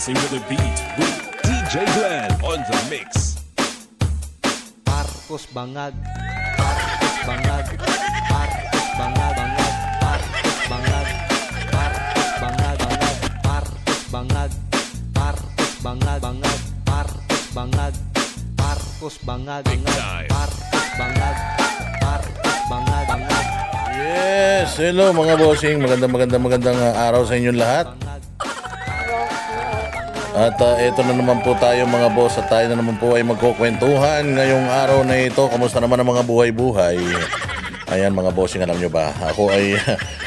Dancing with the beat with DJ Glenn on the mix. Marcos Bangag, Marcos Bangag, Marcos Bangag, Marcos Bangag, Marcos Bangag, Marcos Bangag, Marcos Bangag, Marcos Bangag, Marcos Bangag, Marcos Bangag, Marcos Bangag. Yes, hello mga bossing, magandang araw sa inyong lahat. At ito na naman po tayo mga boss, at tayo na naman po ay magkukwentuhan ngayong araw na ito. Kamusta naman ang mga buhay-buhay? Ayan mga bossing, alam nyo ba? Ako ay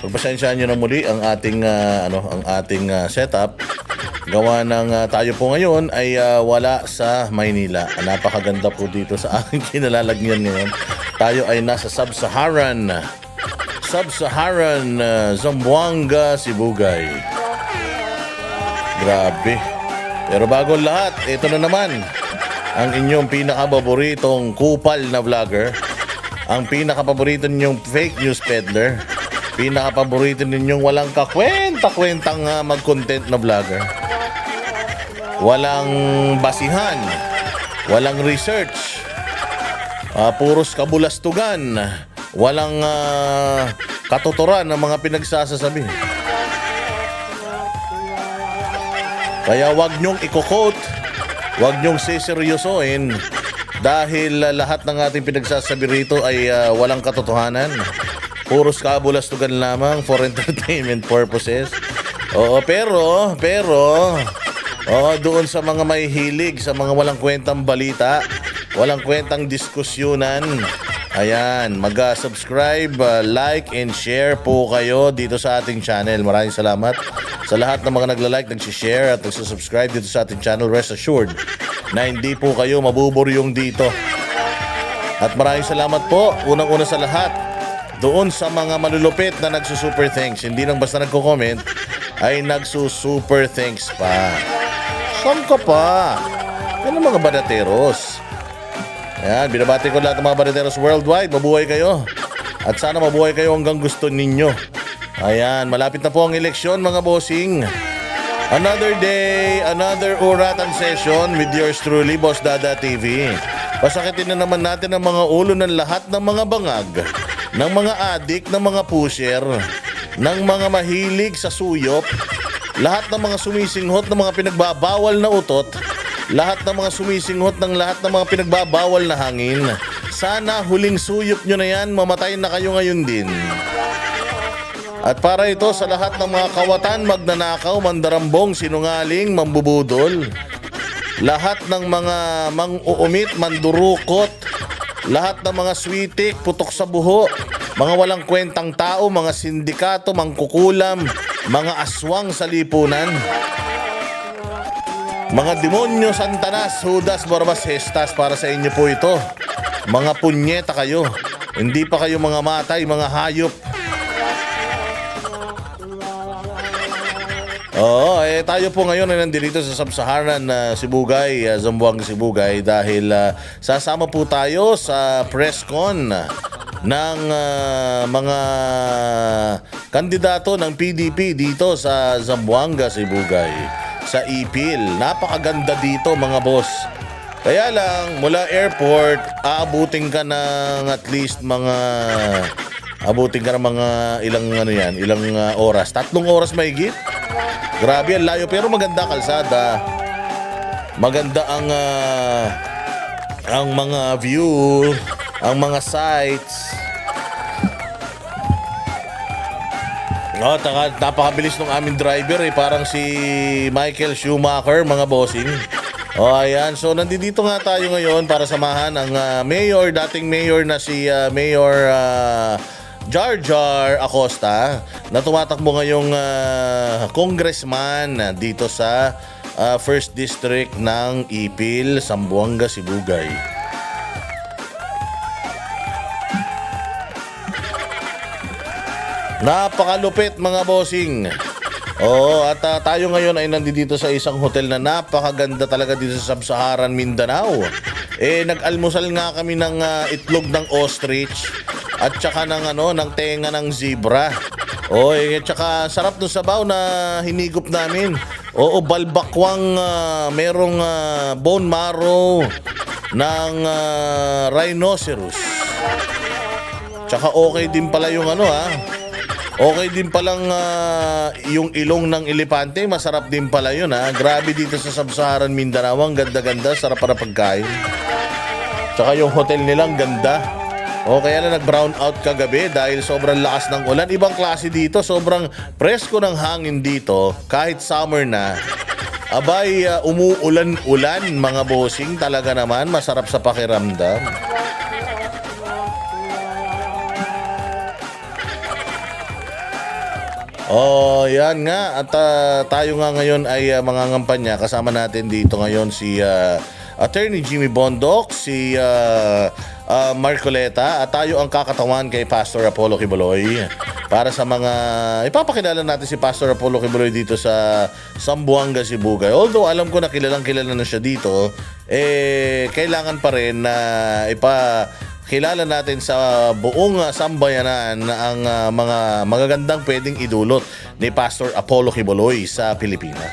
pagpasensyaan nyo na muli ang ating setup. Gawa ng tayo po ngayon ay wala sa Maynila. Napakaganda po dito sa aking kinalalagyan ngayon. Tayo ay nasa Sub-Saharan Zamboanga, Sibugay. Grabe. Pero bago lahat, ito na naman ang inyong pinakapaboritong kupal na vlogger, ang pinakapaborito ninyong fake news peddler, pinakapaborito ninyong walang kakwenta-kwentang mag-content na vlogger. Walang basihan, walang research, puros kabulastugan, walang katuturan ng mga pinagsasasabi. Kaya wag nyong i-quote, wag nyong siseryosoin dahil lahat ng ating pinagsasabi rito ay walang katotohanan. Puros kabulastugan lamang for entertainment purposes. Pero doon sa mga may hilig, sa mga walang kwentang balita, walang kwentang diskusyonan, ayan, mag-subscribe, like, and share po kayo dito sa ating channel. Maraming salamat sa lahat ng mga nagla-like, nag-share at nag-subscribe dito sa ating channel. Rest assured na hindi po kayo mabuburyong dito. At maraming salamat po, unang-una sa lahat, doon sa mga malulupit na nagsusuper thanks. Hindi lang basta nagko-comment, ay nagsusuper thanks pa. Saan ka pa? Yan ang mga badateros. Ayan, binabati ko lahat ng mga badateros worldwide. Mabuhay kayo. At sana mabuhay kayo hanggang gusto ninyo. Ayan, malapit na po ang eleksyon mga bossing. Another day, another uratan session with yours truly, Boss Dada TV. Pasakitin na naman natin ang mga ulo ng lahat ng mga bangag, ng mga adik, ng mga pusher, ng mga mahilig sa suyop, lahat ng mga sumisinghot ng mga pinagbabawal na utot, lahat ng mga sumisinghot ng lahat ng mga pinagbabawal na hangin. Sana huling suyop nyo na yan, mamatay na kayo ngayon din. At para ito sa lahat ng mga kawatan, magnanakaw, mandarambong, sinungaling, mambubudol, lahat ng mga mang-uumit, mandurukot, lahat ng mga switik, putok sa buho, mga walang kwentang tao, mga sindikato, mangkukulam, mga aswang sa lipunan, mga demonyo, Santanas, Judas, Barbas, Hestas, para sa inyo po ito. Mga punyeta kayo, hindi pa kayo mga matay, mga hayop. Oo, tayo po ngayon ay nandito sa Sub-Saharan Sibugay, Zamboanga, Sibugay, dahil sasama po tayo sa press con ng mga kandidato ng PDP dito sa Zamboanga, Sibugay, sa Ipil. Napakaganda dito mga boss. Kaya lang, mula airport, aabutin ka ng at least mga ilang oras. 3 oras mahigit. Grabe, ang layo, pero maganda kalsada. Maganda ang mga view, ang mga sights. Napakabilis ng aming driver, parang si Michael Schumacher, mga bossing. Ayan, so nandito nga tayo ngayon para samahan ang dating mayor na si Mayor Jar Jar Acosta, na tumatakbo ngayong congressman dito sa 1st District ng Ipil, Zamboanga, Sibugay. Napakalupit mga bossing. Oo, at tayo ngayon ay nandito sa isang hotel na napakaganda talaga dito sa Sub-Saharan Mindanao. Nag-almusal nga kami ng itlog ng ostrich at saka ng tenga ng zebra. O, tsaka sarap ng sabaw na hinigop namin. Oo, balbakwang merong bone marrow ng rhinoceros. Tsaka okay din pala yung okay din palang yung ilong ng elepante. Masarap din pala yun Grabe dito sa Sub-Saharan Mindanao. Ang ganda-ganda, sarap para pagkain. Tsaka yung hotel nilang ganda. Kaya na nag-brown out kagabi dahil sobrang lakas ng ulan. Ibang klase dito, sobrang presko ng hangin dito kahit summer na. Abay, umuulan-ulan mga bossing. Talaga naman, masarap sa pakiramdam. Yan nga. At tayo nga ngayon ay mangangampanya. Kasama natin dito ngayon si Attorney Jimmy Bondoc, si Marcoleta, at tayo ang kakatawan kay Pastor Apollo Quiboloy. Para sa mga ipapakilala natin si Pastor Apollo Quiboloy dito sa Zamboanga, Sibugay. Although alam ko na kilalang kilala na siya dito, kailangan pa rin na kilala natin sa buong sambayanan ang mga magagandang pwedeng idulot ni Pastor Apollo Quiboloy sa Pilipinas.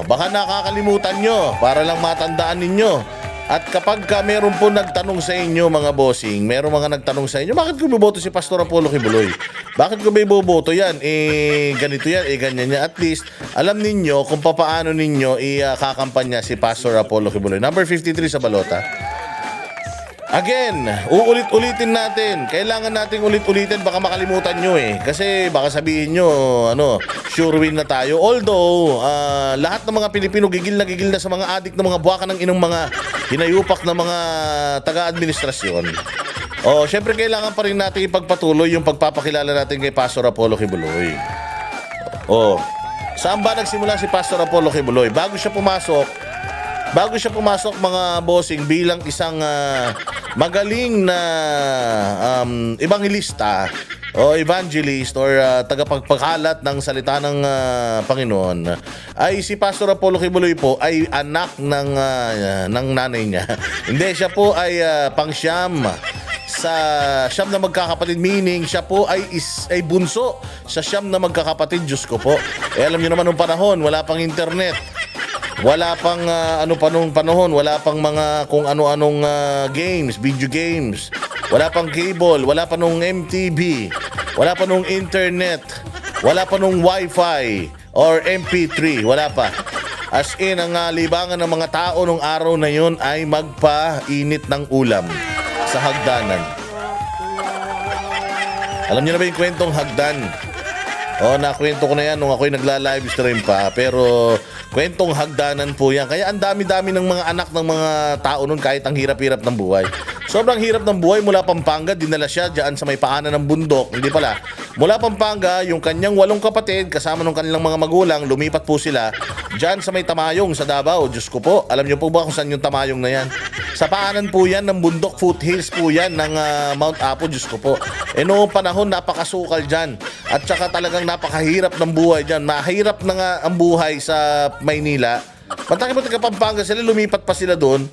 Baka nakakalimutan nyo para lang matandaan ninyo. At kapag meron po nagtanong sa inyo mga bossing, meron mga nagtanong sa inyo, bakit ko iboboto si Pastor Apollo Quiboloy? Bakit ko ba iboboto yan? Ganito yan, ganyan yan. At least, alam ninyo kung paano ninyo ikakampanya si Pastor Apollo Quiboloy. Number 53 sa balota. Again, uulit-ulitin natin. Kailangan nating ulit-ulitin, baka makalimutan nyo Kasi baka sabihin nyo, sure win na tayo. Although, lahat ng mga Pilipino gigil na sa mga adik ng mga buwaka ng inong mga hinayupak na mga taga-administrasyon. Syempre kailangan pa rin natin ipagpatuloy yung pagpapakilala natin kay Pastor Apollo Quiboloy. Saan ba nagsimula si Pastor Apollo Quiboloy? Bago siya pumasok mga bossing bilang isang magaling na evangelista o evangelist or tagapagpakalat ng salita ng Panginoon, ay si Pastor Apollo Quiboloy po ay anak ng nanay niya. Hindi, siya po ay pangsyam sa siyam na magkakapatid, meaning siya po ay bunso sa siyam na magkakapatid. Diyos ko po. Alam niyo naman nung panahon, wala pang internet. Wala pang nung panahon, wala pang mga kung ano-anong games, video games. Wala pang cable, wala pa nung MTV, wala pa nung internet, wala pa nung Wi-Fi or MP3, wala pa. As in, ang libangan ng mga tao nung araw na yun ay magpainit ng ulam sa hagdanan. Alam niyo na ba yung kwentong hagdan? Nakwento ko na yan nung ako'y nagla-live stream pa. Pero kwentong hagdanan po yan. Kaya ang dami-dami ng mga anak ng mga tao nun kahit ang hirap-hirap ng buhay. Sobrang hirap ng buhay mula Pampanga, dinala siya dyan sa may paanan ng bundok. Hindi pala. Mula Pampanga, yung kanyang 8 kapatid, kasama ng kanilang mga magulang, lumipat po sila dyan sa may Tamayong sa Davao. Diyos ko po, alam niyo po ba kung saan yung Tamayong na yan? Sa paanan po yan ng bundok, foothills po yan ng Mount Apo. Diyos ko po. Noong panahon, napakasukal dyan. At saka talagang napakahirap ng buhay dyan. Mahirap na nga ang buhay sa Maynila. Pantaki mo taga Pampanga sila, lumipat pa sila doon.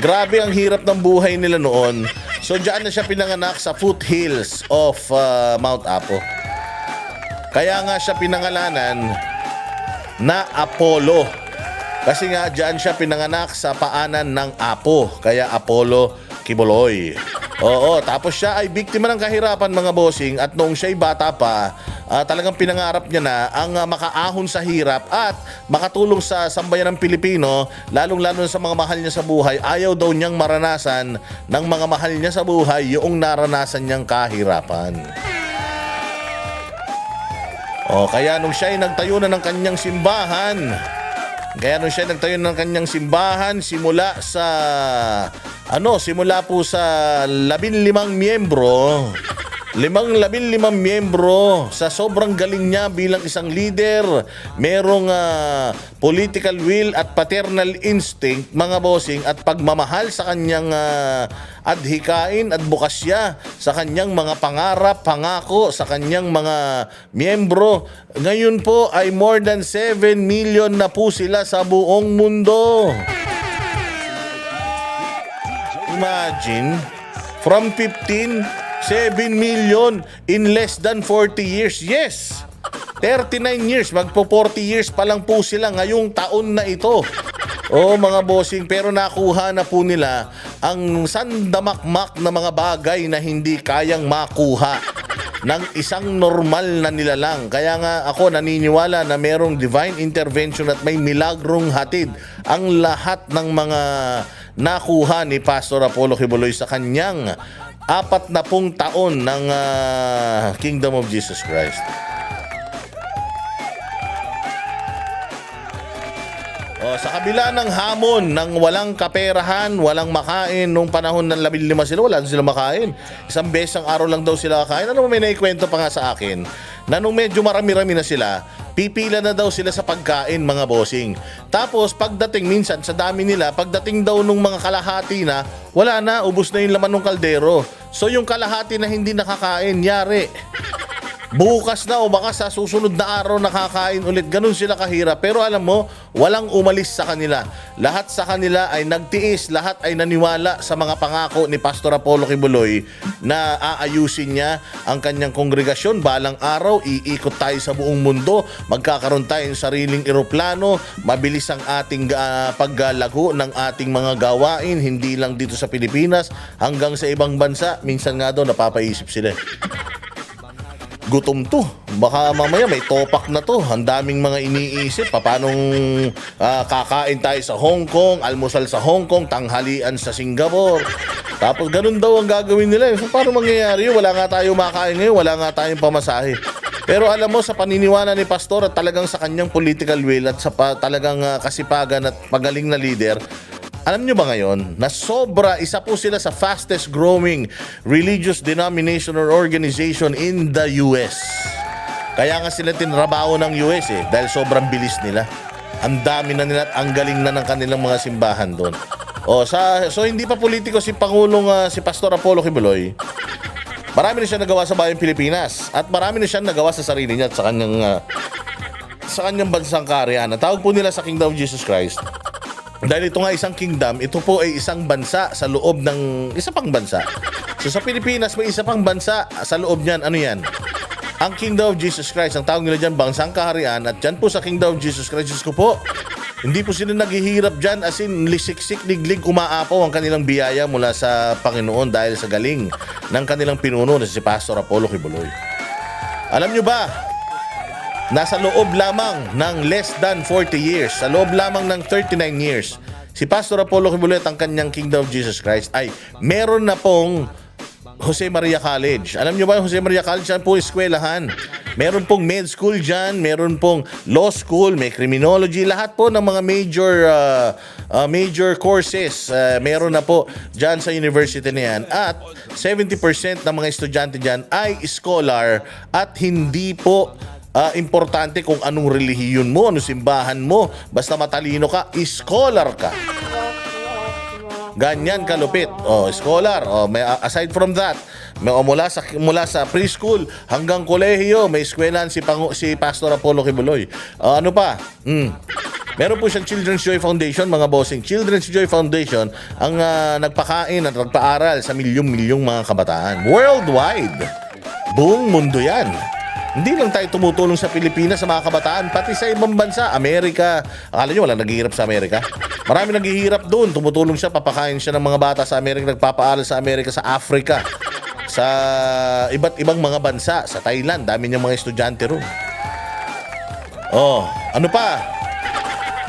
Grabe ang hirap ng buhay nila noon. So diyan na siya pinanganak sa foothills of Mount Apo. Kaya nga siya pinangalanan na Apollo. Kasi nga diyan siya pinanganak sa paanan ng Apo. Kaya Apollo Quiboloy. Tapos siya ay biktima ng kahirapan mga bossing. At noong siya'y bata pa, talagang pinangarap niya na ang makaahon sa hirap at makatulong sa sambayan ng Pilipino, lalong-lalo sa mga mahal niya sa buhay. Ayaw daw niyang maranasan ng mga mahal niya sa buhay yung naranasan niyang kahirapan. Kaya nung siya'y nagtayo na ng kanyang simbahan, simula po sa 15 miyembro. 15 miyembro sa sobrang galing niya bilang isang leader, merong political will at paternal instinct mga bossing, at pagmamahal sa kanyang adhikain at bukasya sa kanyang mga pangarap, pangako sa kanyang mga miyembro. Ngayon po ay more than 7 million na po sila sa buong mundo. Imagine, from 15 7 million in less than 40 years. Yes! 39 years, magpo 40 years pa lang po sila ngayong taon na ito. Oh, mga bossing, pero nakuha na po nila ang sandamakmak na mga bagay na hindi kayang makuha ng isang normal na nilalang. Kaya nga ako naniniwala na merong divine intervention at may milagrong hatid ang lahat ng mga nakuha ni Pastor Apollo Quiboloy sa kanyang 40 taon ng Kingdom of Jesus Christ. Sa kabila ng hamon ng walang kaperahan, walang makain, nung panahon ng 15 sila, wala sila makain. Isang beses ang araw lang daw sila kakain. Ano mo, may naikwento pa nga sa akin na nung medyo marami-rami na sila, pipila na daw sila sa pagkain, mga bossing. Tapos pagdating minsan sa dami nila, pagdating daw nung mga kalahati na, wala na, ubos na yung laman ng kaldero. So yung kalahati na hindi nakakain, yari. Bukas na o baka sa susunod na araw nakakain ulit. Ganun sila kahirap. Pero alam mo, walang umalis sa kanila. Lahat sa kanila ay nagtiis, lahat ay naniwala sa mga pangako ni Pastor Apollo Quiboloy na aayusin niya ang kanyang kongregasyon. Balang araw, iikot tayo sa buong mundo, magkakaroon tayo ng sariling eroplano, mabilis ang ating paggalago ng ating mga gawain, hindi lang dito sa Pilipinas, hanggang sa ibang bansa. Minsan nga daw napapaisip sila. Gutom to. Baka mamaya may topak na to. Ang daming mga iniisip. Paanong kakain tayo sa Hong Kong, almusal sa Hong Kong, tanghalian sa Singapore. Tapos ganun daw ang gagawin nila. So paano mangyayari yun? Wala nga tayo makain ngayon, wala nga tayong pamasahe. Pero alam mo, sa paniniwala ni Pastor at talagang sa kanyang political will at sa talagang kasipagan at magaling na leader, alam nyo ba ngayon na isa po sila sa fastest growing religious denomination or organization in the US. Kaya nga sila tinrabaho ng US dahil sobrang bilis nila. Ang dami na nila at ang galing na ng kanilang mga simbahan doon. So hindi pa politiko si Pangulong si Pastor Apollo Quiboloy. Marami na siya nagawa sa bayang Pilipinas at marami na siya nagawa sa sarili niya at sa kanyang bansang kaharian. Tawag po nila sa Kingdom of Jesus Christ. Dahil ito nga isang kingdom, ito po ay isang bansa sa loob ng isa pang bansa. So sa Pilipinas may isa pang bansa sa loob niyan. Ano yan? Ang Kingdom of Jesus Christ. Ang tawag nila dyan, bansang kaharian. At dyan po sa Kingdom of Jesus Christ, Diyos ko po, hindi po sila naghihirap dyan as in lisiksik, liglig, umaapaw ang kanilang biyaya mula sa Panginoon dahil sa galing ng kanilang pinuno na si Pastor Apollo Quiboloy. Alam nyo ba, nasa loob lamang ng less than 40 years, sa loob lamang ng 39 years, si Pastor Apollo Quiboloy at ang kanyang Kingdom of Jesus Christ ay meron na pong Jose Maria College. Alam nyo ba yung Jose Maria College? Yan po eskwelahan. Meron pong med school dyan, meron pong law school, may criminology, lahat po ng mga major courses. Meron na po dyan sa university na yan. At 70% ng mga estudyante dyan ay scholar at hindi po importante kung anong relihiyon mo, anong simbahan mo, basta matalino ka, scholar ka. Ganyan kalupit. Scholar. Aside from that, mula sa preschool hanggang kolehiyo, may eskwelahan si Pastor Apollo Quiboloy. Ano pa? Meron po siyang Children's Joy Foundation, mga bossing. Children's Joy Foundation ang nagpakain at nagpaaral sa milyong-milyong mga kabataan. Worldwide. Buong mundo yan. Hindi lang tayo tumutulong sa Pilipinas sa mga kabataan, pati sa ibang bansa, Amerika. Akala nyo walang naghihirap sa Amerika? Marami naghihirap doon. Tumutulong siya, papakain siya ng mga bata sa Amerika, nagpapaaral sa Amerika, sa Africa, sa iba't ibang mga bansa, sa Thailand. Dami niyang mga estudyante roon. Ano pa?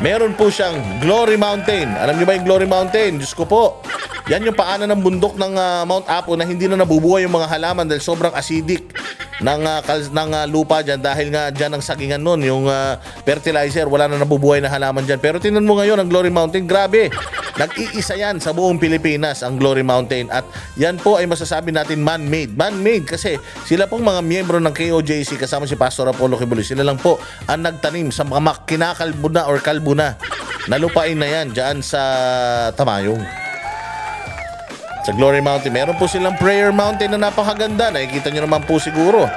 Meron po siyang Glory Mountain. Alam niyo ba yung Glory Mountain? Diyos ko po. Yan yung paanan ng bundok ng Mount Apo na hindi na nabubuhay yung mga halaman dahil sobrang acidic ng lupa dyan dahil nga dyan ang sagingan nun, yung fertilizer, wala na nabubuhay na halaman dyan. Pero tingnan mo ngayon ang Glory Mountain, grabe. Nag-iisa yan sa buong Pilipinas, ang Glory Mountain. At yan po ay masasabi natin man-made. Man-made kasi sila pong mga miyembro ng KOJC kasama si Pastor Apollo Quiboloy, sila lang po ang nagtanim sa mga kinakalbo na or kalbo na lupain na yan dyan sa Tamayong. Sa Glory Mountain, meron po silang Prayer Mountain na napakaganda. Nakikita nyo naman po siguro.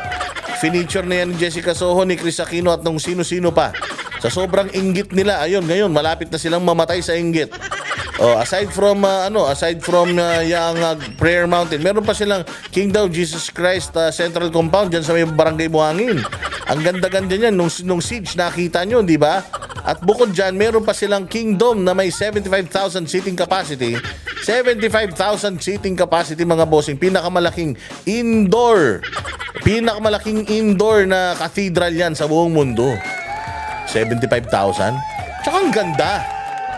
Finiture na yan ni Jessica Soho, ni Chris Aquino at nung sino-sino pa. Sa sobrang inggit nila, ayun, ngayon, malapit na silang mamatay sa inggit. Oh, aside from yung Prayer Mountain, meron pa silang Kingdom of Jesus Christ Central Compound diyan sa may Barangay Buhangin. Ang ganda-ganda niyan nung siege nakita nyo, di ba? At bukod diyan, meron pa silang Kingdom na may 75,000 seating capacity. 75,000 seating capacity mga bossing, pinakamalaking indoor na cathedral yan sa buong mundo. 75,000. Tsaka ang ganda.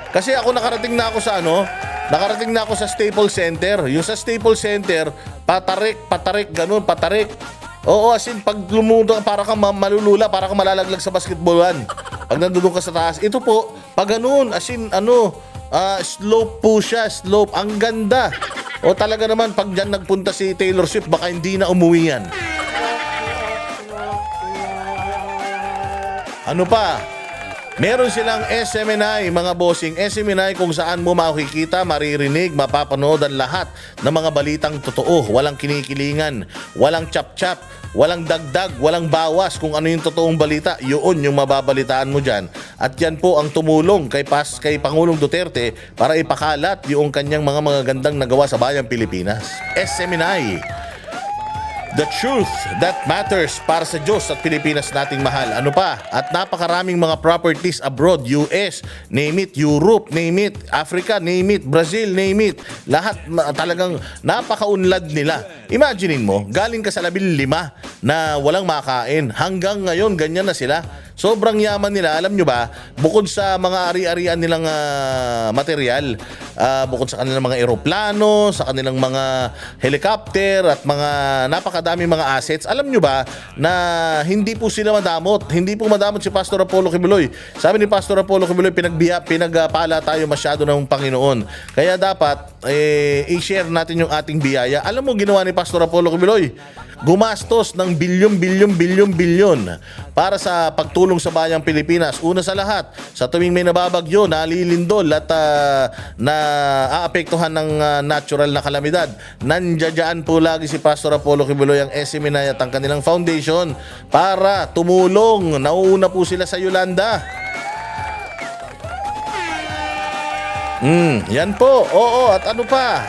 Kasi ako nakarating na ako sa Staples Center. Yung sa Staples Center, patarik, ganun, patarik. Oo, as in, pag lumudang para kang malulula, para kang malalaglag sa basketballan. Pag nandun ka sa taas. Ito po, pag ganun, as in, slope po siya, slope. Ang ganda. O talaga naman, pag dyan nagpunta si Taylor Swift, baka hindi na umuwi yan. Ano pa? Meron silang SMNI, mga bossing. SMNI kung saan mo makikita, maririnig, mapapanood ang lahat ng mga balitang totoo. Walang kinikilingan, walang chap-chap, walang dagdag, walang bawas. Kung ano yung totoong balita, yun yung mababalitaan mo dyan. At yan po ang tumulong kay Pangulong Duterte para ipakalat yung kanyang mga magagandang nagawa sa bayang Pilipinas. SMNI. The truth that matters para sa Diyos at Pilipinas nating mahal. Ano pa? At napakaraming mga properties abroad, US, name it, Europe, name it, Africa, name it, Brazil, name it. Lahat talagang napakaunlad nila. Imaginein mo, galing ka sa 15 na walang makain. Hanggang ngayon, ganyan na sila. Sobrang yaman nila. Alam nyo ba, bukod sa mga ari-arian nilang material, bukod sa kanilang mga eroplano, sa kanilang mga helicopter at mga napakadaming mga assets, alam nyo ba na hindi po sila madamot. Hindi po madamot si Pastor Apollo Kibuloy. Sabi ni Pastor Apollo Kibuloy, pinagpala tayo masyado ng Panginoon. Kaya dapat i-share natin yung ating biyaya. Alam mo ginawa ni Pastor Apollo Kibuloy? Gumastos ng bilyon para sa pagtulong sa bayang Pilipinas. Una sa lahat, sa tuwing may nababagyo, nalilindol at naaapektuhan ng natural na kalamidad, nandiyan po lagi si Pastor Apollo Kibuloy, ang SMNI at ang kanilang foundation para tumulong. Nauuna po sila sa Yolanda. Yan po. Oo, at ano pa?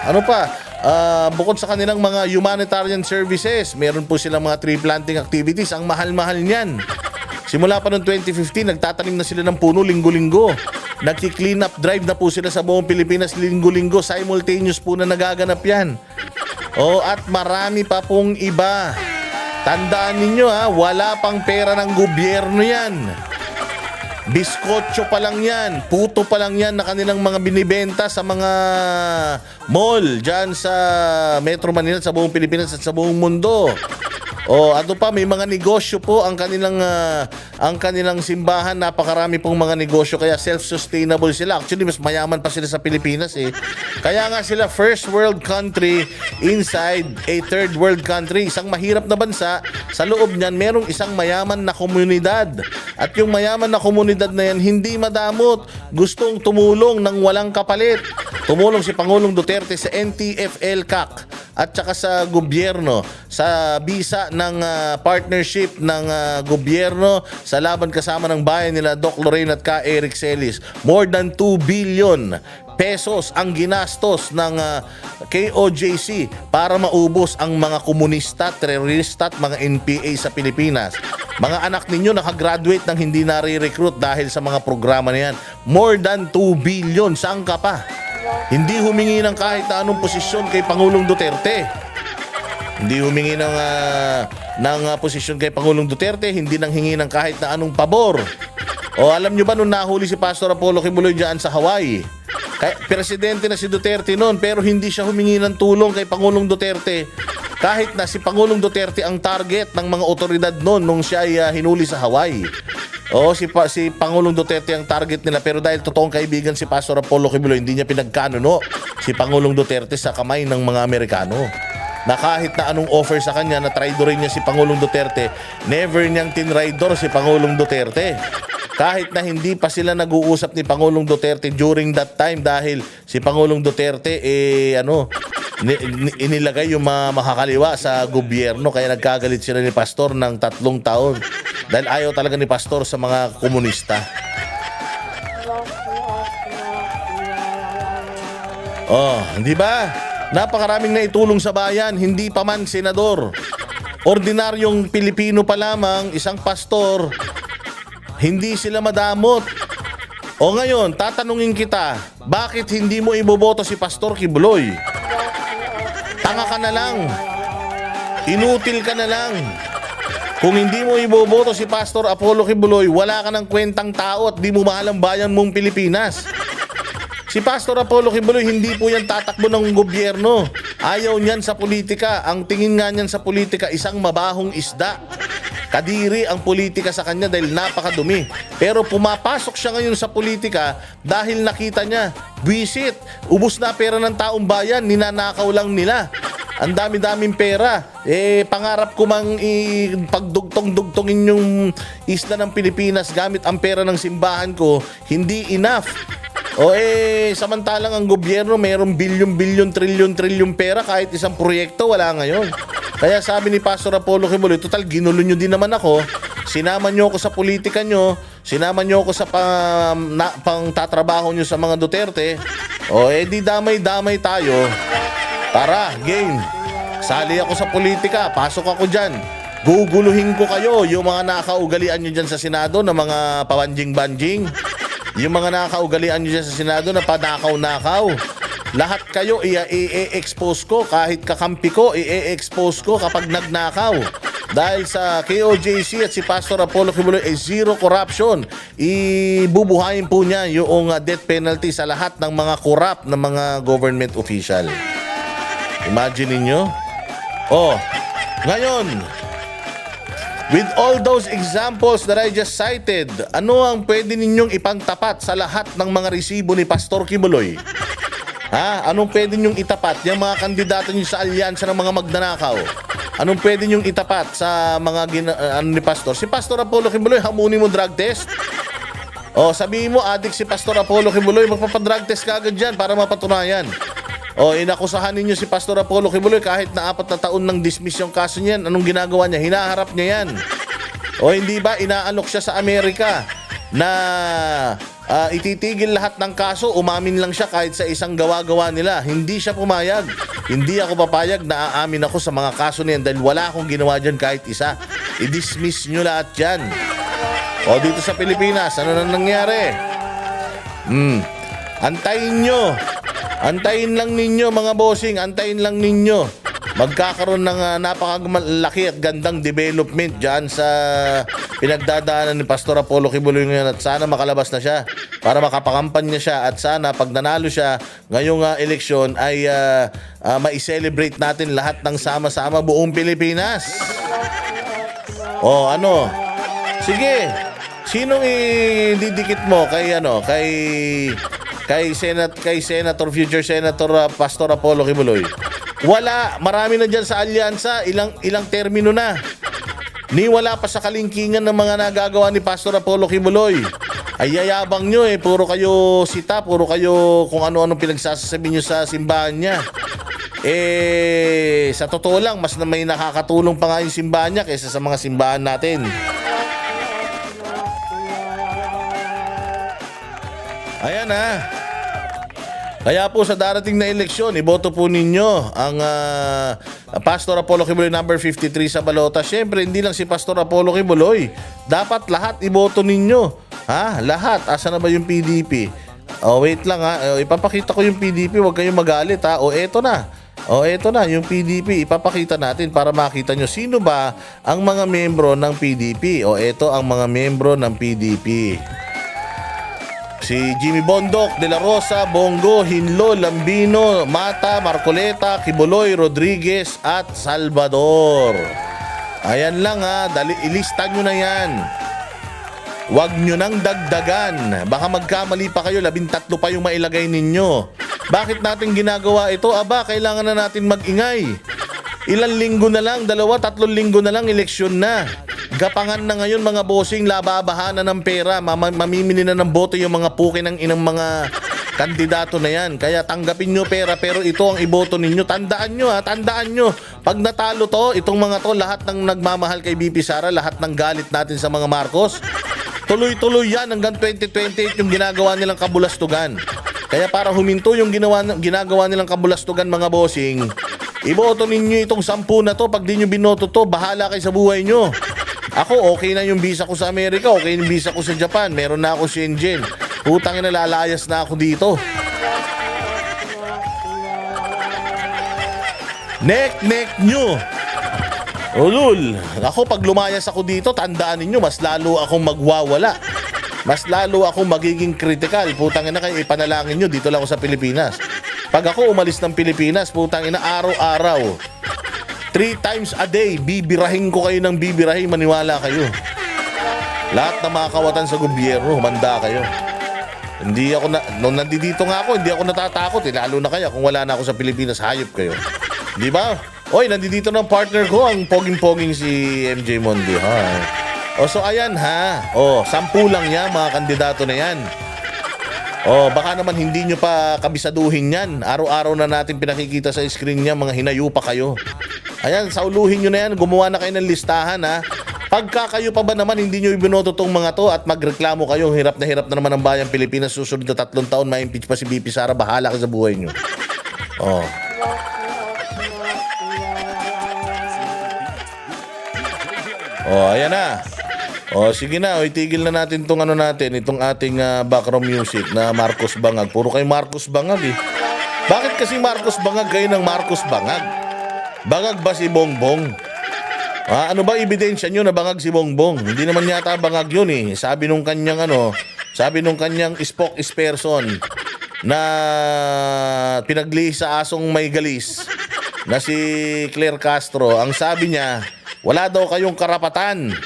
Bukod sa kanilang mga humanitarian services, meron po silang mga tree planting activities. Ang mahal-mahal niyan. Simula pa noong 2015, nagtatanim na sila ng puno linggo-linggo. Nagki-clean up drive na po sila sa buong Pilipinas linggo-linggo. Simultaneous po na nagaganap yan. At marami pa pong iba. Tandaan ninyo wala pang pera ng gobyerno yan. Biskotso pa lang yan, puto pa lang yan na kanilang mga binibenta sa mga mall dyan sa Metro Manila, sa buong Pilipinas at sa buong mundo. Ano pa, may mga negosyo po ang kanilang simbahan. Napakarami pong mga negosyo, kaya self-sustainable sila. Actually, mas mayaman pa sila sa Pilipinas Kaya nga sila first world country inside a third world country. Isang mahirap na bansa, sa loob niyan merong isang mayaman na komunidad. At yung mayaman na komunidad na yan, hindi madamot. Gustong tumulong ng walang kapalit. Tumulong si Pangulong Duterte sa NTFL-CAC at saka sa gobyerno sa bisa ng partnership ng gobyerno sa laban kasama ng bayan nila Doc Lorraine at Ka Eric Celis. More than 2 billion pesos ang ginastos ng KOJC para maubos ang mga komunista, terorista at mga NPA sa Pilipinas. Mga anak ninyo nakagraduate nang hindi nare-recruit dahil sa mga programa na yan. More than 2 billion. Saan ka pa? Hindi humingi ng kahit na anong posisyon kay Pangulong Duterte. Hindi humingi ng posisyon kay Pangulong Duterte. Hindi nang hingi ng kahit na anong pabor. Alam nyo ba nung nahuli si Pastor Apollo Kibuloy dyan sa Hawaii? Presidente na si Duterte noon, pero hindi siya humingi ng tulong kay Pangulong Duterte. Kahit na si Pangulong Duterte ang target ng mga otoridad noon nung siya ay hinuli sa Hawaii. Si Pangulong Duterte ang target nila, pero dahil totoong kaibigan si Pastor Apollo Kibuloy, hindi niya pinagkanuno si Pangulong Duterte sa kamay ng mga Amerikano. Na kahit na anong offer sa kanya na traidorin niya si Pangulong Duterte, never niyang tinraidor si Pangulong Duterte. Kahit na hindi pa sila nag-uusap ni Pangulong Duterte during that time dahil si Pangulong Duterte inilagay yung mga makakaliwa sa gobyerno, kaya nagkagalit sila ni Pastor ng 3 taon dahil ayaw talaga ni Pastor sa mga komunista. Oh, di ba? Napakaraming naitulong sa bayan, hindi pa man senador. Ordinaryong Pilipino pa lamang, isang pastor, hindi sila madamot. O ngayon, tatanungin kita, bakit hindi mo iboboto si Pastor Kibuloy? Tanga ka na lang. Inutil ka na lang. Kung hindi mo iboboto si Pastor Apollo Kibuloy, wala ka ng kwentang tao at di mo mahal ang bayan mong Pilipinas. Si Pastor Apollo Kibuloy, hindi po yan tatakbo ng gobyerno. Ayaw niyan sa politika. Ang tingin nga niyan sa politika, isang mabahong isda. Kadiri ang politika sa kanya dahil napakadumi. Pero pumapasok siya ngayon sa politika dahil nakita niya, buwisit, ubos na pera ng taong bayan, ninanakaw lang nila. Ang dami-daming pera. Pangarap ko mang pagdugtong-dugtongin yung isla ng Pilipinas gamit ang pera ng simbahan ko, hindi enough. Samantalang ang gobyerno mayroong bilyon-bilyon, trilyon-trilyon pera, kahit isang proyekto wala ngayon. Kaya sabi ni Pastor Apollo Kibuloy, total ginulo nyo din naman ako, sinama nyo ako sa politika nyo, sinama nyo ako sa pang tatrabaho nyo sa mga Duterte, di damay-damay tayo. Tara, game. Sali ako sa politika, pasok ako dyan. Guguluhin ko kayo, yung mga nakaugalian nyo dyan sa Senado na mga pawanjing-banjing. Yung mga nakaugalian nyo dyan sa Senado na panakaw-nakaw. Lahat kayo i-expose ko, kahit kakampi ko, i-expose ko kapag nagnakaw. Dahil sa KOJC at si Pastor Apollo Kibuloy ay zero corruption. Ibubuhayin po niya yung death penalty sa lahat ng mga corrupt na mga government official. Imagine ninyo. Ngayon, with all those examples that I just cited, ano ang pwede ninyong ipangtapat sa lahat ng mga resibo ni Pastor Kibuloy? Anong pwede ninyong itapat? Yung mga kandidato niyo sa alyansa ng mga magnanakaw. Anong pwede ninyong itapat sa mga ni Pastor? Si Pastor Apollo Kibuloy, hamunin mo drug test? Sabihin mo, adik si Pastor Apollo Kibuloy, magpapadrug test ka agad dyan para mapatunayan. Inakusahan ninyo si Pastor Apollo Kibuloy kahit na 4 na taon nang dismiss yung kaso niyan. Anong ginagawa niya? Hinaharap niya yan. Hindi ba inaalok siya sa Amerika na ititigil lahat ng kaso, umamin lang siya kahit sa isang gawa-gawa nila. Hindi siya pumayag. Hindi ako papayag na aamin ako sa mga kaso niyan dahil wala akong ginawa dyan kahit isa. I-dismiss nyo lahat dyan. Dito sa Pilipinas, ano na nangyari? Antayin nyo. Antayin lang ninyo mga bossing, antayin lang ninyo. Magkakaroon ng napakalaki at gandang development dyan sa pinagdadaanan ni Pastor Apollo Kibuloy ngayon, at sana makalabas na siya para makapakampanya siya, at sana pag nanalo siya ngayong eleksyon ay ma-celebrate natin lahat ng sama-sama buong Pilipinas. Sige, sinong ididikit mo kay Senator, future Senator Pastor Apollo Kibuloy? Wala, marami na dyan sa alyansa, ilang termino na. Wala pa sa kalingkingan ng mga nagagawa ni Pastor Apollo Kibuloy. Ay yayabang nyo puro kayo sita, puro kayo kung ano-ano pinagsasabi nyo sa simbahan niya. Sa totoo lang, mas na may nakakatulong pa nga yung simbahan niya kaysa sa mga simbahan natin. Ayan Kaya po sa darating na eleksyon, iboto po ninyo ang Pastor Apollo Kibuloy number 53 sa balota. Siyempre, hindi lang si Pastor Apollo Kibuloy. Dapat lahat iboto ninyo. Lahat. Asa na ba yung PDP? Wait lang ipapakita ko yung PDP, huwag kayong magalit eto na. Eto na yung PDP. Ipapakita natin para makita nyo sino ba ang mga membro ng PDP. Eto ang mga membro ng PDP. Si Jimmy Bondoc, De La Rosa, Bongo, Hinlo, Lambino, Mata, Marcoleta, Kibuloy, Rodriguez at Salvador. Ayan lang ilista nyo na yan. Huwag nyo nang dagdagan. Baka magkamali pa kayo, 13 pa yung mailagay ninyo. Bakit natin ginagawa ito? Kailangan na natin mag-ingay. Ilang linggo na lang, 2-3 linggo na lang, eleksyon na. Gapangan na ngayon mga bossing, lababahan na ng pera, mamimili na ng boto yung mga puki ng inang mga kandidato na yan. Kaya tanggapin nyo pera, pero ito ang iboto ninyo. Tandaan nyo. Pag natalo to, itong mga to, lahat ng nagmamahal kay BP Sara, lahat ng galit natin sa mga Marcos, tuloy-tuloy yan hanggang 2028 yung ginagawa nilang kabulastugan. Kaya para huminto yung ginagawa nilang kabulastugan mga bossing, iboto ninyo itong 10 na to. Pag di nyo binoto to, bahala kayo sa buhay nyo. Ako, okay na yung visa ko sa Amerika, okay yung visa ko sa Japan, meron na ako Shenzhen. Putang ina, lalayas na ako dito. Nek nyo. Ulul, ako pag lumayas ako dito, tandaan ninyo, mas lalo akong magwawala. Mas lalo akong magiging critical. Putang ina, kayo ipanalangin nyo, dito lang ako sa Pilipinas. Pag ako umalis ng Pilipinas, putang ina, araw-araw 3 times a day, bibirahin ko kayo ng bibirahin, maniwala kayo. Lahat na mga kawatan sa gobyerno, humanda kayo. Hindi ako nung nandito nga ako, hindi ako natatakot lalo na kaya kung wala na ako sa Pilipinas, hayop kayo. Di ba? Oy, nandito ng partner ko, ang poging-poging si MJ Mondi. O, so ayan ha. O, 10 lang yan, mga kandidato na yan. O, baka naman hindi nyo pa kabisaduhin yan. Araw-araw na natin pinakikita sa screen niya, mga hinayu pa kayo. Ayan, sauluhin nyo na yan, gumawa na kayo ng listahan ha. Pagka kayo pa ba naman hindi nyo ibinoto tong mga to at magreklamo kayo, hirap na naman ang bayang Pilipinas, susunod na 3 taon, ma-impeach pa si BP Sara, bahala ka sa buhay nyo. O. O, ayan na. O, sige na, itigil na natin itong itong ating background music na Marcos Bangag. Puro kayo Marcos Bangag eh. Bakit kasi Marcos Bangag kayo ng Marcos Bangag? Bangag ba si Bongbong? Ano ba ebidensya nyo na bangag si Bongbong? Hindi naman yata bangag yun eh. Sabi nung kanyang spokesperson na pinaglihis sa asong may galis na si Claire Castro, ang sabi niya, wala daw kayong karapatan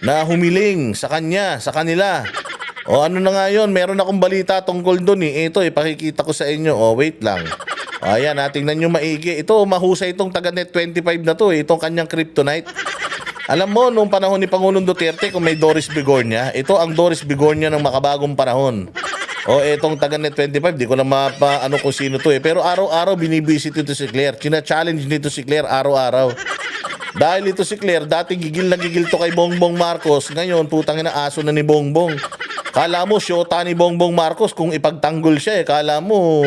na humiling sa kanila. O ano na nga yun, meron akong balita tungkol dun eh. Ito, ipakikita ko sa inyo. O wait lang. O ayan, tingnan nyo maigi. Ito, mahusay itong taga Net 25 na to eh. Itong kanyang kryptonite. Alam mo, nung panahon ni Pangulong Duterte, kung may Doris Bigornia, ito ang Doris Bigornia ng makabagong panahon. O itong taga Net 25, di ko na mapaano kung sino to eh. Pero araw-araw binibisit ito si Claire. China-challenge nito si Claire araw-araw. Dahil ito si Claire, dati gigil na gigil to kay Bongbong Marcos. Ngayon, putang ina, aso na ni Bongbong. Kala mo, syota ni Bongbong Marcos kung ipagtanggol siya eh. Kala mo,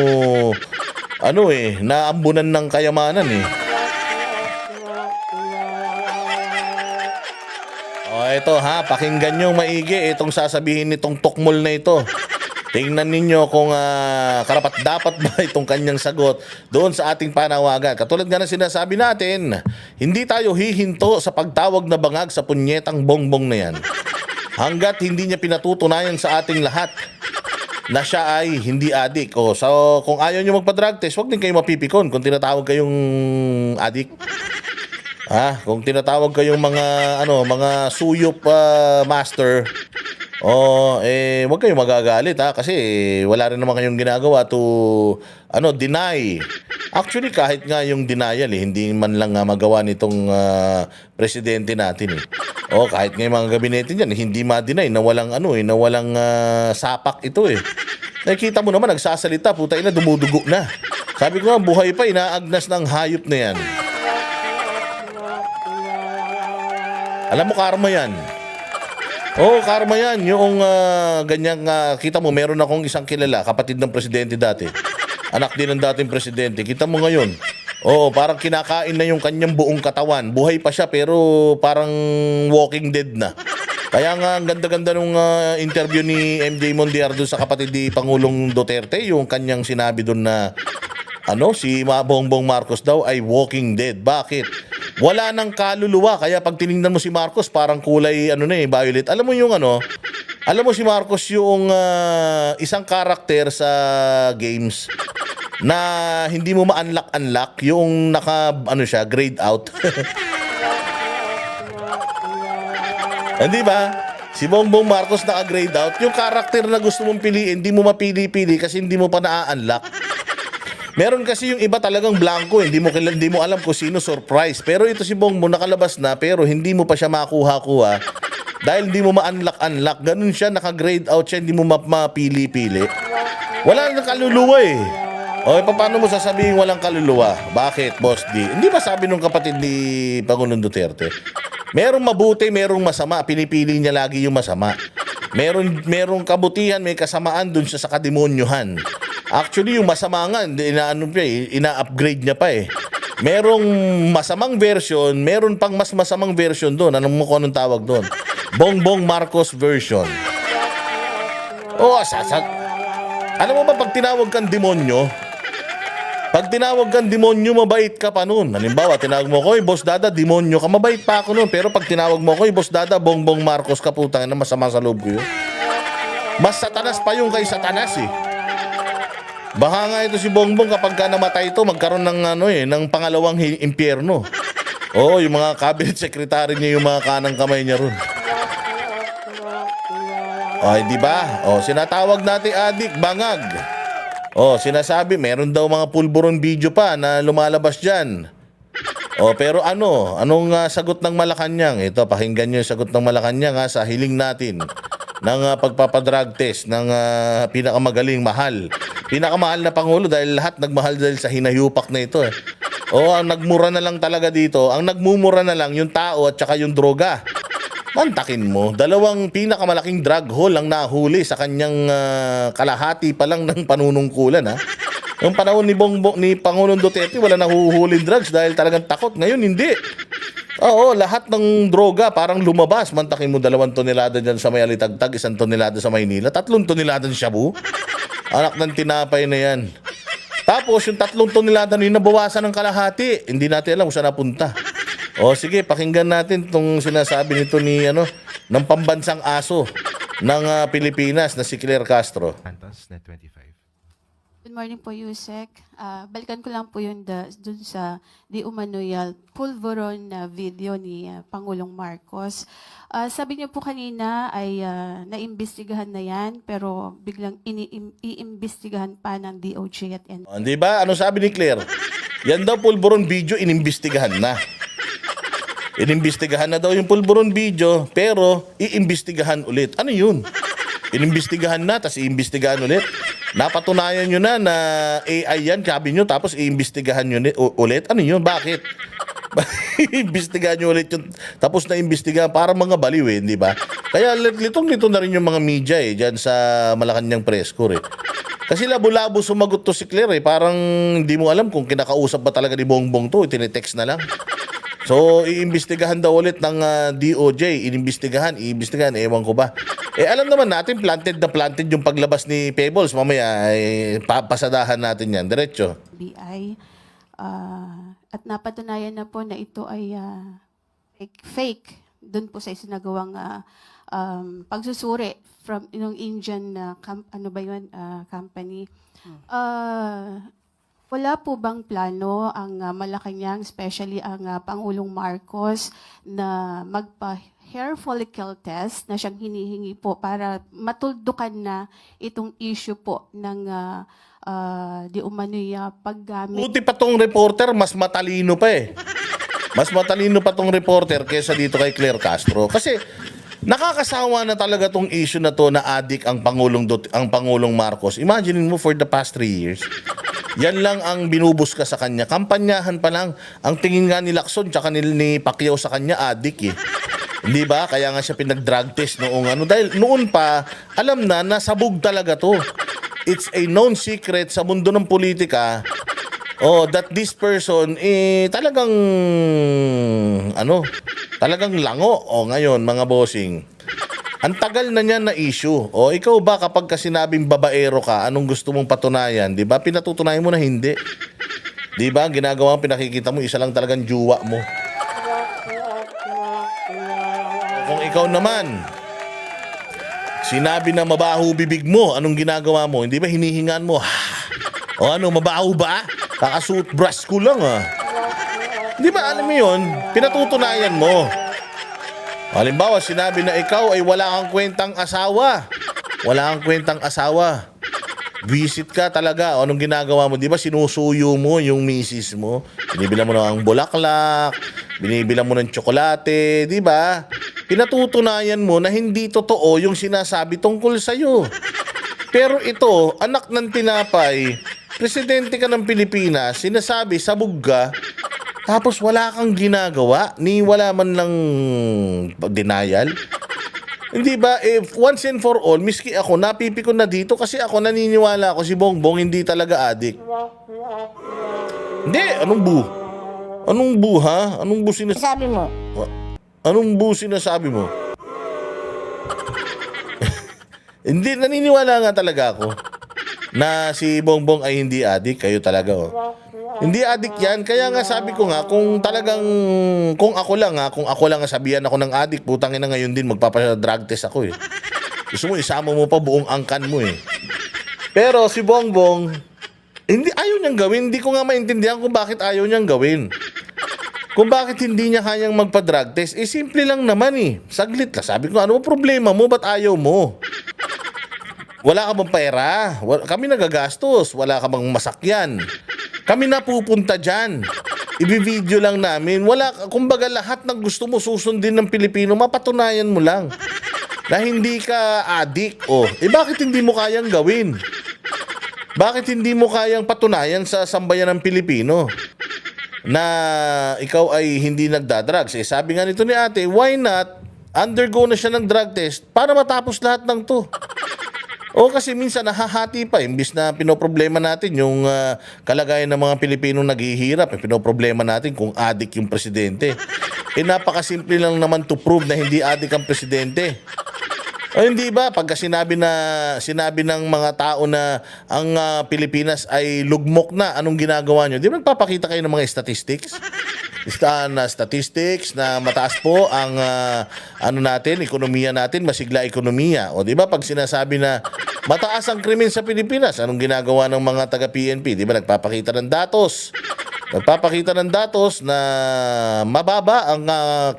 naambunan ng kayamanan eh. O, ito ha, pakinggan nyo maigi itong sasabihin nitong tukmol na ito. Tingnan ninyo kung karapat-dapat ba itong kanyang sagot doon sa ating panawagan. Katulad nga na sinasabi natin, hindi tayo hihinto sa pagtawag na bangag sa punyetang Bongbong na yan. Hanggat hindi niya pinatutunayan sa ating lahat na siya ay hindi adik. So kung ayaw nyo magpa-drug test, huwag din kayo mapipikon kung tinatawag kayong adik. Kung tinatawag kayong mga suyop master, huwag kayong magagalit kasi wala rin naman kayong ginagawa to deny. Actually, kahit nga yung denial hindi man lang magawa nitong presidente natin eh. Kahit nga yung mga gabinete niyan, hindi ma-deny na walang sapak ito eh. Nakikita mo naman, nagsasalita, puta ina, dumudugo na. Sabi ko nga, buhay pa, inaagnas ng hayop na yan. Alam mo, karma yan. Karma yan. Yung ganyang, kita mo, meron akong isang kilala, kapatid ng presidente dati. Anak din ng dating presidente. Kita mo ngayon. Parang kinakain na yung kanyang buong katawan. Buhay pa siya pero parang walking dead na. Kaya nga, ang ganda-ganda nung interview ni MJ Mondiar doon sa kapatid ni Pangulong Duterte. Yung kanyang sinabi doon na, si Bongbong Marcos daw ay walking dead. Bakit? Wala nang kaluluwa. Kaya pag tinignan mo si Marcos, parang kulay, violet. Alam mo yung alam mo si Marcos yung isang karakter sa games na hindi mo ma-unlock yung grade out. Hindi ba? Si Bongbong Marcos naka-grade out. Yung karakter na gusto mong piliin, hindi mo mapili-pili kasi hindi mo pa na-unlock. Meron kasi yung iba talagang blanco, hindi mo alam kung sino surprise. Pero ito si Bongbong nakalabas na pero hindi mo pa siya makuha-kuha dahil hindi mo ma-unlock. Ganun siya, naka-grade out siya, hindi mo mapili-pili. Wala nang kaluluwa eh. Paano mo sasabihin walang kaluluwa? Bakit, Boss D? Hindi ba sabi nung kapatid ni Pangulong Duterte? Merong mabuti, merong masama. Pinipili niya lagi yung masama. Merong kabutihan, may kasamaan dun siya sa kademonyuhan. Actually, yung masama nga, ina-upgrade niya pa eh. Merong masamang version, meron pang mas masamang version doon. Anong mo kung anong tawag doon? Bongbong Marcos version. Oh, alam mo ba pag tinawag kang demonyo, mabait ka pa nun. Halimbawa, tinawag mo ko, Boss Dada, demonyo ka, mabait pa ako nun. Pero pag tinawag mo ko, Boss Dada, Bongbong Marcos ka, putang na masama sa loob ko yun. Mas satanas pa yung kay satanas eh. Baka nga ito si Bongbong kapag ka namatay ito, magkaroon ng ng pangalawang impyerno. Oo, yung mga cabinet secretary niya, yung mga kanang kamay niya ron. Ay, di ba? Oh, sinatawag natin adik, bangag. Oh, sinasabi, meron daw mga pulburon video pa na lumalabas diyan. Oh, pero anong sagot ng Malacanang? Ito, pakinggan niyo yung sagot ng Malacanang sa hiling natin ng pagpapadrug test ng pinakamagaling pinakamahal na pangulo dahil lahat nagmahal dahil sa hinayupak na ito eh. O ang nagmura na lang talaga dito, ang nagmumura na lang yung tao at saka yung droga. Mantakin mo, dalawang pinakamalaking drug haul ang nahuli sa kanyang kalahati pa lang ng panunungkulan ha. Noong panahon ni Pangulong Duterte, wala nahuhuling drugs dahil talagang takot. Ngayon hindi. Oo, lahat ng droga parang lumabas. Mantakin mo 2 tonelada dyan sa may Alitagtag, 1 tonelada sa Maynila, 3 tonelada ng shabu. Anak ng tinapay na yan. Tapos yung 3 tonelada na nabawasan ng kalahati. Hindi natin alam kung saan napunta. O sige, pakinggan natin itong sinasabi nito ng pambansang aso ng Pilipinas na si Claire Castro. Santos, Net 25. Good morning po, Yusek. Balikan ko lang po yun dun sa di umano'y pulveron na video ni Pangulong Marcos. Sabi niyo po kanina ay naimbestigahan na yan, pero biglang iimbestigahan pa ng DOJ at NBI. Di ba? Ano sabi ni Claire? Yan daw pulveron video, inimbestigahan na. Inimbestigahan na daw yung pulveron video, pero iimbestigahan ulit. Ano yun? Inimbestigahan na, tapos iimbestigahan ulit. Napatunayan nyo na AI yan, sabi nyo, tapos iimbestigahan nyo ulit. Ano yun? Bakit? Iimbestigahan nyo ulit yun, tapos na-imbestigahan, para mga baliw eh, di ba? Kaya litong-lito na rin yung mga media eh, dyan sa Malacanang press corps eh. Kasi labo-labo sumagot to si Claire eh, parang hindi mo alam kung kinakausap ba talaga ni Bongbong to, tinitext na lang. So, iimbestigahan daw ulit ng DOJ. Iimbestigahan, ewan ko ba. Alam naman natin, planted yung paglabas ni Pebbles. Mamaya, pasadahan natin yan. Diretso. At napatunayan na po na ito ay fake. Doon po sa isinagawang pagsusuri from Indian company. Wala po bang plano ang Malacanang, especially ang Pangulong Marcos, na magpa-hair follicle test na siyang hinihingi po para matuldukan na itong issue po ng di umano'y paggamit? Buti pa tong reporter, mas matalino pa eh. Mas matalino pa tong reporter kaysa dito kay Claire Castro. Kasi nakakasawa na talaga tong issue na to na adik ang Pangulong Marcos. Imagine mo for the past 3 years. Yan lang ang binubus ka sa kanya. Kampanyahan pa lang. Ang tingin nga ni Lacson tsaka ni Pacquiao sa kanya, adik eh. Hindi ba? Kaya nga siya pinag-drug test noong Dahil noon pa, alam na, nasabog talaga to. It's a known secret sa mundo ng politika that this person, talagang, talagang lango. Ngayon, mga bossing, ang tagal na niyan na issue. Ikaw ba kapag sinabing babaero ka, anong gusto mong patunayan? Di ba? Pinatutunayan mo na hindi. Di ba? Ginagawa, pinakikita mo, isa lang talagang juwa mo. Kung ikaw naman, sinabi na mabaho bibig mo, anong ginagawa mo? Hindi ba hinihingan mo? Mabaho ba? Kakasuit-brush ko lang Di ba, alam mo yun? Pinatutunayan mo. Halimbawa, sinabi na ikaw ay wala kang kwentang asawa. Wala kang kwentang asawa. Visit ka talaga. Anong ginagawa mo? Di ba sinusuyo mo yung misis mo? Binibilang mo ng bulaklak, binibilang mo ng tsokolate, di ba? Pinatutunayan mo na hindi totoo yung sinasabi tungkol sa'yo. Pero ito, anak ng tinapay, presidente ka ng Pilipinas, sinasabi, sabog ka, tapos wala kang ginagawa, ni wala man lang denial. Hindi ba, if once and for all, miski ako, napipikon na dito kasi ako naniniwala ako si Bongbong hindi talaga adik. Hindi, anong bu? Anong bu, ha? Anong bu Sabi mo, Anong bu sinasabi mo? Hindi, naniniwala nga talaga ako na si Bongbong ay hindi adik. Kayo talaga, oh. Hindi adik yan. Kaya nga sabi ko nga, kung talagang, kung ako lang nga sabihan ako ng adik, putangin na ngayon din, magpapa-drug test ako eh. Gusto mo, isama mo pa buong angkan mo eh. Pero si Bongbong, hindi, ayaw niyang gawin. Hindi ko nga maintindihan kung bakit ayaw niyang gawin. Kung bakit hindi niya kayang magpa-drug test, eh simple lang naman eh. Saglit lang. Sabi ko, ano problema mo? Ba't ayaw mo? Wala ka bang pera? Kami nagagastos. Wala ka bang masakyan? Kami napupunta dyan. Ibi-video lang namin. Kumbaga lahat ng gusto mo susundin ng Pilipino, mapatunayan mo lang na hindi ka adik. Oh, bakit hindi mo kayang gawin? Bakit hindi mo kayang patunayan sa sambayan ng Pilipino na ikaw ay hindi nagdadrugs? Eh, sabi nga nito ni ate, why not undergo na siya ng drug test para matapos lahat ng to? O kasi minsan nahahati pa, imbis na pinoproblema natin yung kalagayan ng mga Pilipinong naghihirap, pinoproblema natin kung adik yung presidente. Eh napakasimple lang naman to prove na hindi adik ang presidente. O hindi ba, pagka sinabi ng mga tao na ang Pilipinas ay lugmok na, anong ginagawa nyo? Di ba nagpapakita kayo ng mga statistics? Statistics na mataas po ang ekonomiya natin, masigla ekonomiya. O di ba pag sinasabi na mataas ang krimen sa Pilipinas, anong ginagawa ng mga taga PNP? Di ba nagpapakita ng datos? Nagpapakita ng datos na mababa ang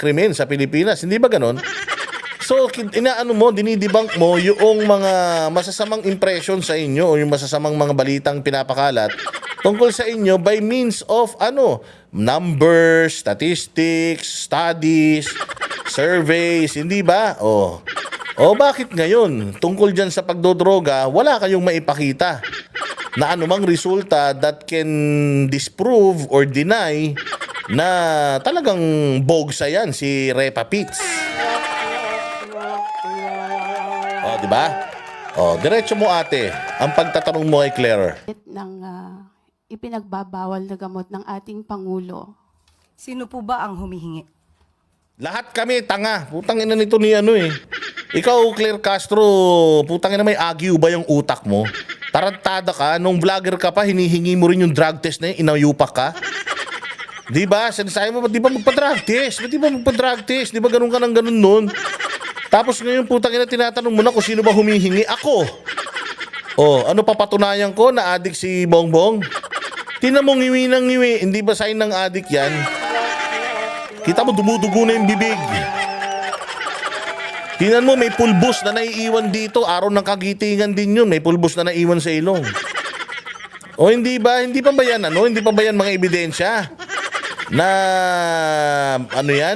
krimen sa Pilipinas. Hindi ba ganon? So, dinidibang mo yung mga masasamang impression sa inyo o yung masasamang mga balitang pinapakalat tungkol sa inyo by means of numbers, statistics, studies, surveys, hindi ba? O bakit ngayon tungkol dyan sa pagdodroga, wala kayong maipakita na anumang resulta that can disprove or deny na talagang bogsa yan si Repa Pitts. O, di ba? O, diretso mo ate, ang pagtatanong mo ay Claire. ng ipinagbabawal na gamot ng ating Pangulo. sino po ba ang humihingi? Lahat kami, tanga. Putang ina nito ni Ikaw, Claire Castro, putang ina may agyo ba yung utak mo? Tarantada ka, nung vlogger ka pa, hinihingi mo rin yung drug test na yun, inayupak ka. Di ba? Sinasabi mo, di ba magpa-drug test? Di ba magpa-drug test? Di ba ganun ka ng ganun nun? Tapos ngayon, putang ina, tinatanong mo na kung sino ba humihingi? Ako. Oh, ano papatunayan ko na adik si Bongbong? Tingnan mo ngiwi ng ngiwi, hindi ba sign ng adik yan? Kita mo, dumudugo na yung bibig. Tingnan mo, may pulbos na naiiwan dito. Araw ng kagitingan din yun. May pulbos na naiwan sa ilong. O hindi ba? Hindi pa ba yan, Hindi pa ba yan mga ebidensya? Na,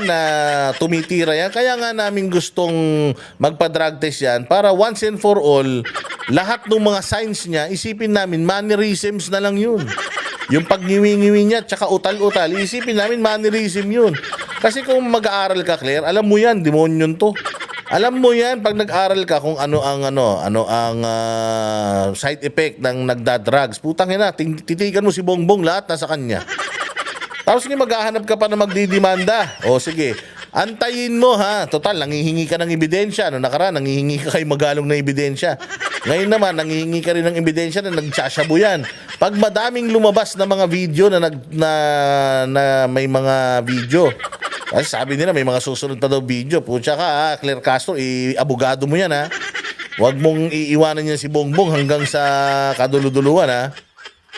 na tumitira yan. Kaya nga namin gustong magpa-drug test yan para once and for all, lahat ng mga signs niya, isipin namin, mannerisms na lang yun. Yung pagngiwi-ngiwi niya, tsaka utal-utal, isipin namin mannerism yun. Kasi kung mag-aaral ka, Claire, alam mo yan, demonyon to. Alam mo yan pag nag-aral ka kung ano ang side effect ng nagda-drugs. Putang ina, titigan mo si Bongbong, lahat nasa kanya. Tapos ngayon maghahanap ka pa na magdidimanda. O sige, antayin mo ha. Total, nangihingi ka ng ebidensya. Ano nakaraan, nangihingi ka kay Magalong na ebidensya. Ngayon naman, nangihingi ka rin ng ebidensya na nagtsasyabu yan. Pag madaming lumabas na mga video na may mga video, kasi sabi nila may mga susunod pa daw video. Pucha ka ha, Claire Castro, abogado mo yan ha. Huwag mong iiwanan yan si Bongbong hanggang sa kaduluduluan ha.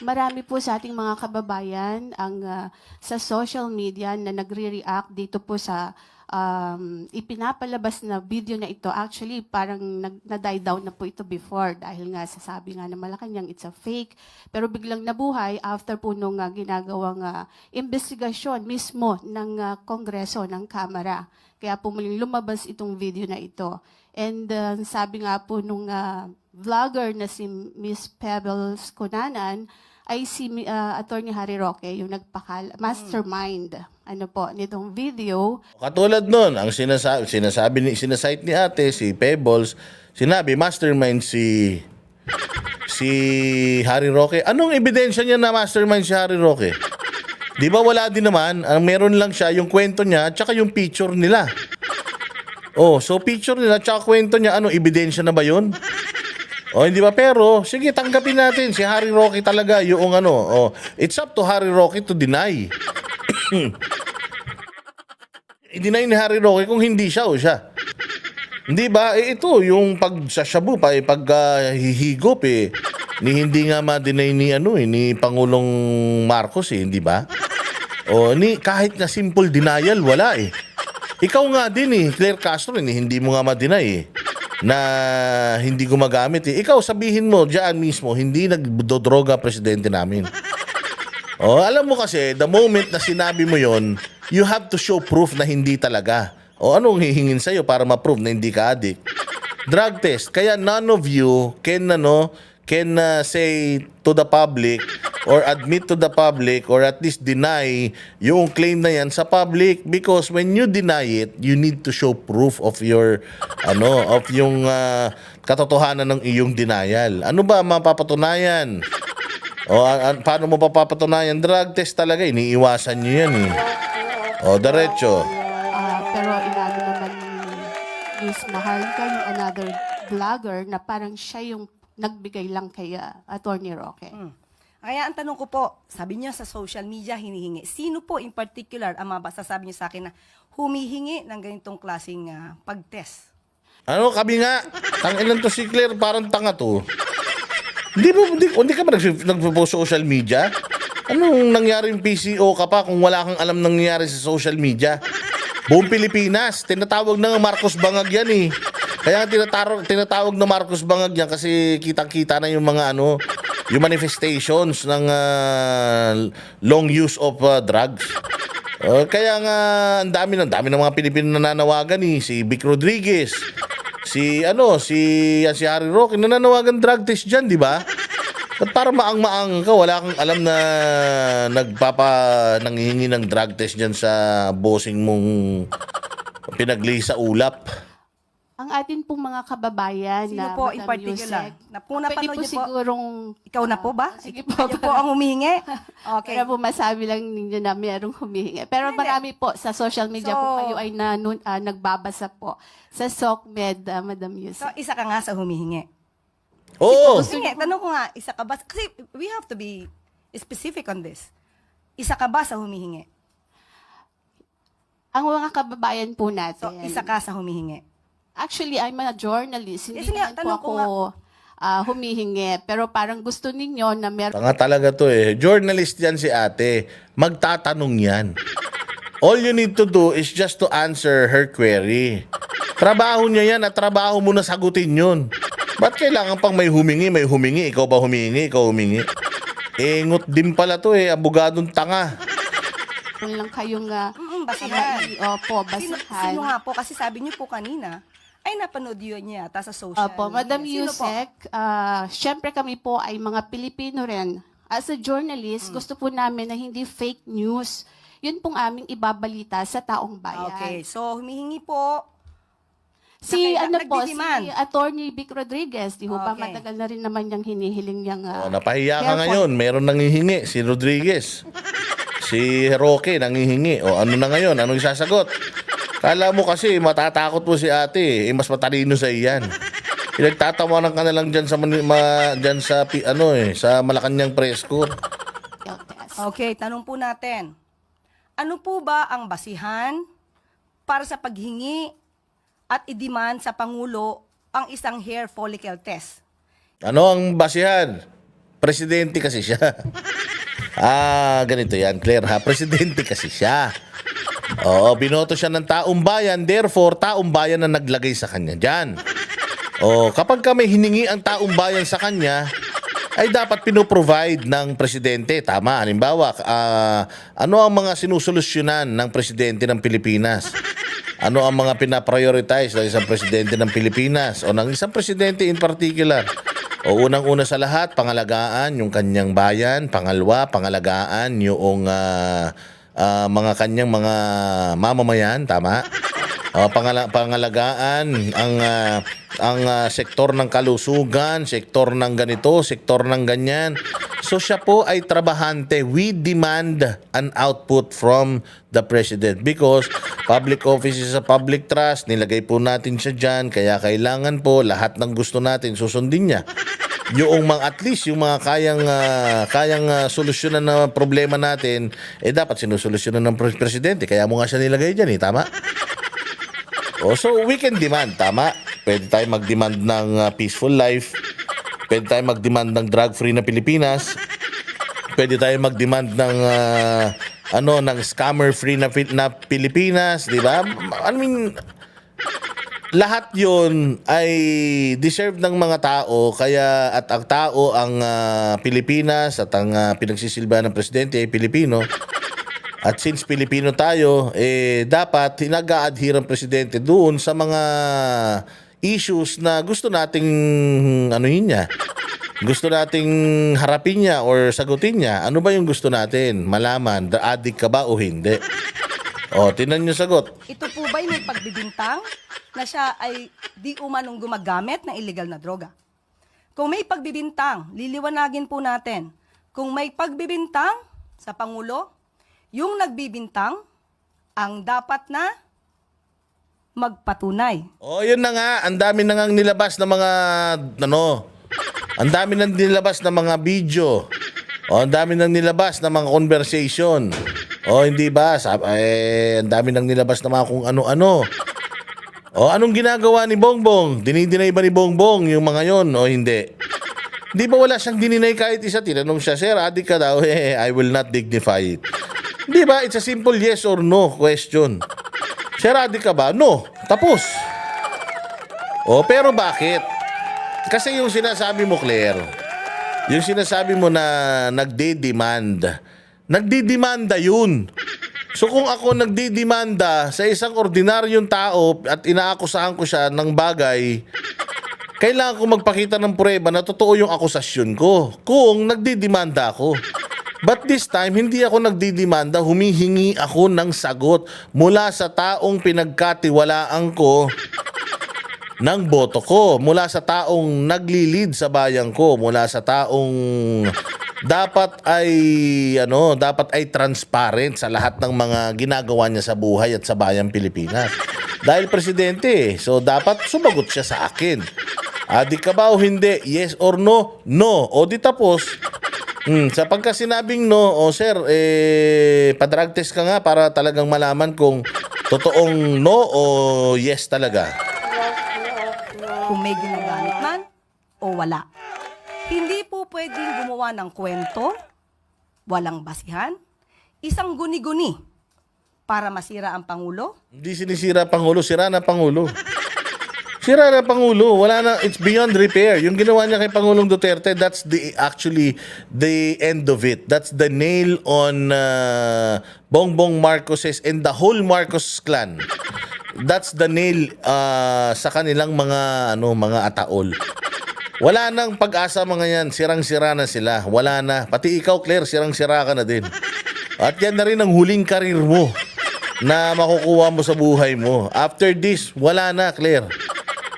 Marami po sa ating mga kababayan ang sa social media na nagre-react dito po sa ipinapalabas na video na ito. Actually, parang na-die down na po ito before dahil nga sasabi nga na Malacanang it's a fake. Pero biglang nabuhay after po nung ginagawang investigasyon mismo ng Kongreso, ng Kamara. Kaya po muling lumabas itong video na ito. And sabi nga po nung vlogger na si Miss Pebbles Cunanan, ay si Attorney Harry Roque, yung mastermind nitong video. Katulad nun, ang sinasite ni ate, si Pebbles, sinabi, mastermind si Harry Roque. Anong ebidensya niya na mastermind si Harry Roque? Di ba wala din naman? Ang meron lang siya, yung kwento niya, at saka yung picture nila. Oh, so picture nila, at saka kwento niya, anong ebidensya na ba yun? Oh, hindi ba? Pero, sige, tanggapin natin. Si Harry Roque talaga yung Oh, it's up to Harry Roque to deny. I-deny ni Harry Roque kung hindi siya o siya. Hindi ba? Ito, yung pagsashabu pa, hihigop ni hindi nga ma-deny ni Pangulong Marcos hindi ba? O, kahit na simple denial, wala Ikaw nga din Claire Castro, hindi mo nga ma-deny na hindi gumagamit Ikaw sabihin mo diyan mismo, hindi nagdodroga presidente namin. Oh, alam mo kasi, the moment na sinabi mo yon, you have to show proof na hindi talaga. O anong hihingin sa'yo para ma-prove na hindi ka addict? Drug test. Kaya none of you can say to the public or admit to the public or at least deny yung claim na yan sa public, because when you deny it, you need to show proof of your of yung katotohanan ng iyong denial. Ano ba mapapatunayan? O paano mo papapatunayan? Drug test talaga, iniiwasan niyo yan O diretso. Pero inaano naman ni Miss Maharlika, yung another vlogger, na parang siya yung nagbigay lang kay Attorney Roque. Kaya ang tanong ko po, sabi niya sa social media hinihingi. Sino po in particular ang masasabi niyo sa akin na humihingi ng ganitong klaseng pag-test? Ano, kami nga. Tangilan to si Claire, parang tanga to. Hindi ka ba nagpo-post sa social media? Anong nangyari yung PCO ka pa kung wala kang alam nangyayari sa social media? Buong Pilipinas, tinatawag ng Marcos Bangag yan Kaya tinatawag na Marcos Bangag yan kasi kitang-kita na yung mga yung manifestations ng long use of drugs. Kaya nga ang dami ng mga Pilipino na nananawagan si Vic Rodriguez, si Harry Roque, nananawagan drug test diyan, di ba? At para maang-maang ka, wala kang alam na nanghihingi ng drug test diyan sa bossing mong pinagli sa ulap. Ang atin pong mga kababayan Sino na po in Madam particular? Yusek, Napanood pwede po niyo po? sigurong Ikaw na po ba? Sige po. Kayo po ang humihingi? Okay. Pero po masabi lang ninyo na mayroong humihingi. Pero Hindi. marami po sa social media So, kung kayo ay nagbabasa po sa SOCMED, Madam So, Yusek. isa ka nga sa humihingi. Oo. Sige, tanong ko nga, isa ka ba? Kasi we have to be specific on this. Isa ka ba sa humihingi? Ang mga kababayan po So, natin. isa ka sa humihingi. Actually, I'm a journalist. Hindi Yes, nga, naman po tanong ako ko nga. humihingi. Pero parang gusto ninyo na meron. Tanga talaga to Journalist yan si ate. Magtatanong yan. All you need to do is just to answer her query. Trabaho niya yan at trabaho mo na sagutin yun. Ba't kailangan pang may humingi? Ikaw ba humingi? Ikaw humingi? Ngot din pala to abogadong tanga. Kung lang kayong Basihan. Opo, Sino basihan. nga po? Kasi sabi niyo po kanina, ay napanood yun niya yata sa social Opo, media. Madam Sino po? Yusek, syempre kami po ay mga Pilipino rin. As a journalist, gusto po namin na hindi fake news. Yun pong aming ibabalita sa taong bayan. Okay, so humihingi po. Si Nagdidemand. si Attorney Vic Rodriguez, di ho ba Okay. matagal na rin naman niyang hinihiling niyang Napahiya ka careful. ngayon. Meron nangihingi. Si Rodriguez. Si Roque nangihingi. O ano na ngayon? Anong isasagot? Kala mo kasi matatakot mo si ate. Mas matalino sa iyan. Pinagtatawanan ka na lang dyan sa sa Malacanang press corps. test. Okay, tanong po natin. Ano po ba ang basihan para sa paghingi at i-demand sa Pangulo ang isang hair follicle test? Ano ang basihan? Presidente kasi siya. Ganito yan, Claire ha. Presidente kasi siya. Oo, binoto siya ng taong bayan. Therefore, taong bayan na naglagay sa kanya dyan. Kapag may hiningi ang taong bayan sa kanya, ay dapat pinoprovide ng presidente. Tama. Halimbawa, ano ang mga sinusolusyonan ng presidente ng Pilipinas? Ano ang mga pinaprioritize ng isang presidente ng Pilipinas o ng isang presidente in particular? O unang-una sa lahat, pangalagaan yung kanyang bayan. Pangalawa, pangalagaan yung mga kanyang mga mamamayan, tama? O, pangalagaan ang sektor ng kalusugan, sektor ng ganito, sektor ng ganyan. So siya po ay trabahante. We demand an output from the President because public office is a public trust. Nilagay po natin siya dyan, kaya kailangan po lahat ng gusto natin susundin niya. Yung mga at least yung mga kayang solusyonan na problema natin, dapat sinusolusyonan ng Presidente. Kaya mo nga siya nilagay dyan, tama? So we can demand, tama? Pwede tayo mag-demand ng peaceful life. Pwede tayo mag-demand ng drug-free na Pilipinas. Pwede tayo mag-demand ng ng scammer-free na Pilipinas, di ba? I mean, lahat 'yon ay deserve ng mga tao, kaya at ang tao ang Pilipinas at ang pinagsisilbihan ng presidente ay Pilipino. At since Pilipino tayo, dapat nag-a-adhere ang presidente doon sa mga issues na gusto nating niya. Gusto nating harapin niya or sagutin niya. Ano ba yung gusto natin? Malaman, addict ka ba o hindi? O, tinan niyo sagot. Ito po ba'y may pagbibintang na siya ay di umanong gumagamit ng illegal na droga? Kung may pagbibintang, liliwanagin po natin. Kung may pagbibintang sa Pangulo, yung nagbibintang ang dapat na magpatunay. O, yun na nga. Ang dami na nga nilabas na mga, ang dami nang nilabas na mga video. O, ang dami nang nilabas na mga conversation. O, hindi ba? Ang dami nang nilabas na mga kung ano-ano. O, anong ginagawa ni Bongbong? Dinidinay ba ni Bongbong yung mga yon o hindi? Di ba wala siyang dininay kahit isa? Tinanong siya, sir, adik ka daw? I will not dignify it. Di ba? It's a simple yes or no question. Sir, adik ka ba? No. Tapos. O, pero bakit? Kasi yung sinasabi mo, Claire, yung sinasabi mo na nagdidemanda yun. So kung ako nagdidemanda sa isang ordinaryong tao at inaakusahan ko siya ng bagay, kailangan ko magpakita ng prueba na totoo yung akusasyon ko kung nagdidemanda ako. But this time, hindi ako nagdidemanda, humihingi ako ng sagot mula sa taong pinagkatiwalaan ko ng boto ko, mula sa taong naglilid sa bayan ko, mula sa taong dapat ay transparent sa lahat ng mga ginagawa niya sa buhay at sa bayang Pilipinas. Dahil presidente, so dapat sumagot siya sa akin. Adik ka ba o hindi? Yes or no? No. O di tapos. Sa pagka sinabing no, sir, pa-drug test ka nga para talagang malaman kung totoong no o yes talaga. Kung may ginagamit man o wala. Hindi po pwedeng gumawa ng kwento, walang basihan, isang guni-guni para masira ang Pangulo. Hindi sinisira Pangulo, sira na Pangulo. Sira na Pangulo, wala na, it's beyond repair. Yung ginawa niya kay Pangulong Duterte, that's actually the end of it. That's the nail on Bongbong Marcoses and the whole Marcos clan. That's the nail sa kanilang mga ataol. Wala nang pag-asa mga yan, sirang-sira na sila. Wala na. Pati ikaw, Claire, sirang-sira ka na din. At yan na rin ang huling karir mo na makukuha mo sa buhay mo. After this, wala na, Claire.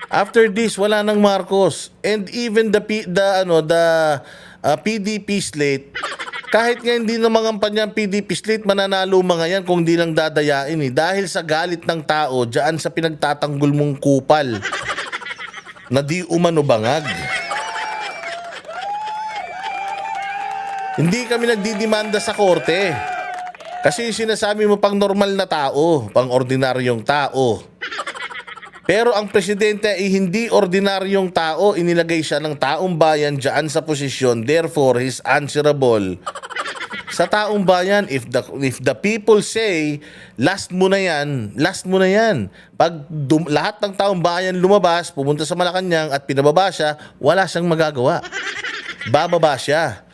After this, wala nang Marcos. And even the PDP slate, kahit nga hindi na mangampan ang PDP slate, mananalo mga yan kung di lang dadayain. Dahil sa galit ng tao, dyan sa pinagtatanggol mong kupal na di umano bangag. Hindi kami nagdidemanda sa korte. Kasi sinasabi mo pang normal na tao, pang ordinaryong tao. Pero ang presidente ay hindi ordinaryong tao, inilagay siya ng taong bayan dyan sa posisyon, therefore he's answerable sa taong bayan. If the people say last mo na yan, pag lahat ng taong bayan lumabas, pumunta sa Malacanang at pinababa siya, wala siyang magagawa, bababa siya.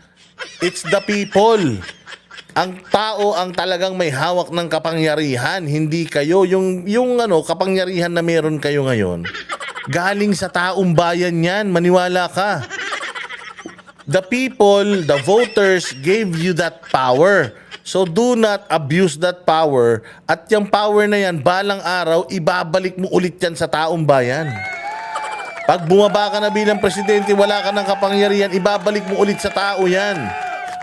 It's the people. Ang tao ang talagang may hawak ng kapangyarihan, hindi kayo. Yung kapangyarihan na meron kayo ngayon, galing sa taong bayan yan, maniwala ka. The people, the voters gave you that power. So do not abuse that power. At yung power na yan, balang araw, ibabalik mo ulit yan sa taong bayan. Pag bumaba ka na bilang presidente, wala ka ng kapangyarihan, ibabalik mo ulit sa tao yan.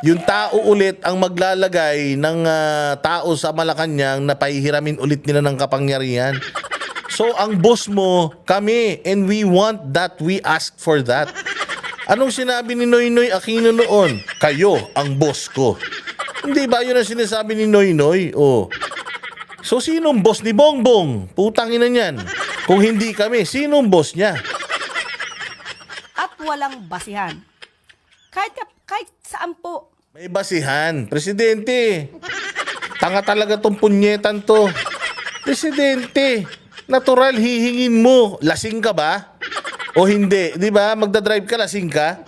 Yung tao ulit ang maglalagay ng tao sa Malacanang na pahihiramin ulit nila ng kapangyarihan. So ang boss mo, kami, and we want that, we ask for that. Anong sinabi ni Noynoy Aquino noon? Kayo ang boss ko. Hindi ba yun ang sinasabi ni Noynoy? Oh. So sinong boss ni Bongbong? Putangin na niyan. Kung hindi kami, sinong boss niya? At walang basihan. Kahit saan po. May basihan. Presidente. Tanga talaga tong punyetan to. Presidente. Natural, hihingin mo. Lasing ka ba? O hindi? Di ba? Magdadrive ka, lasing ka?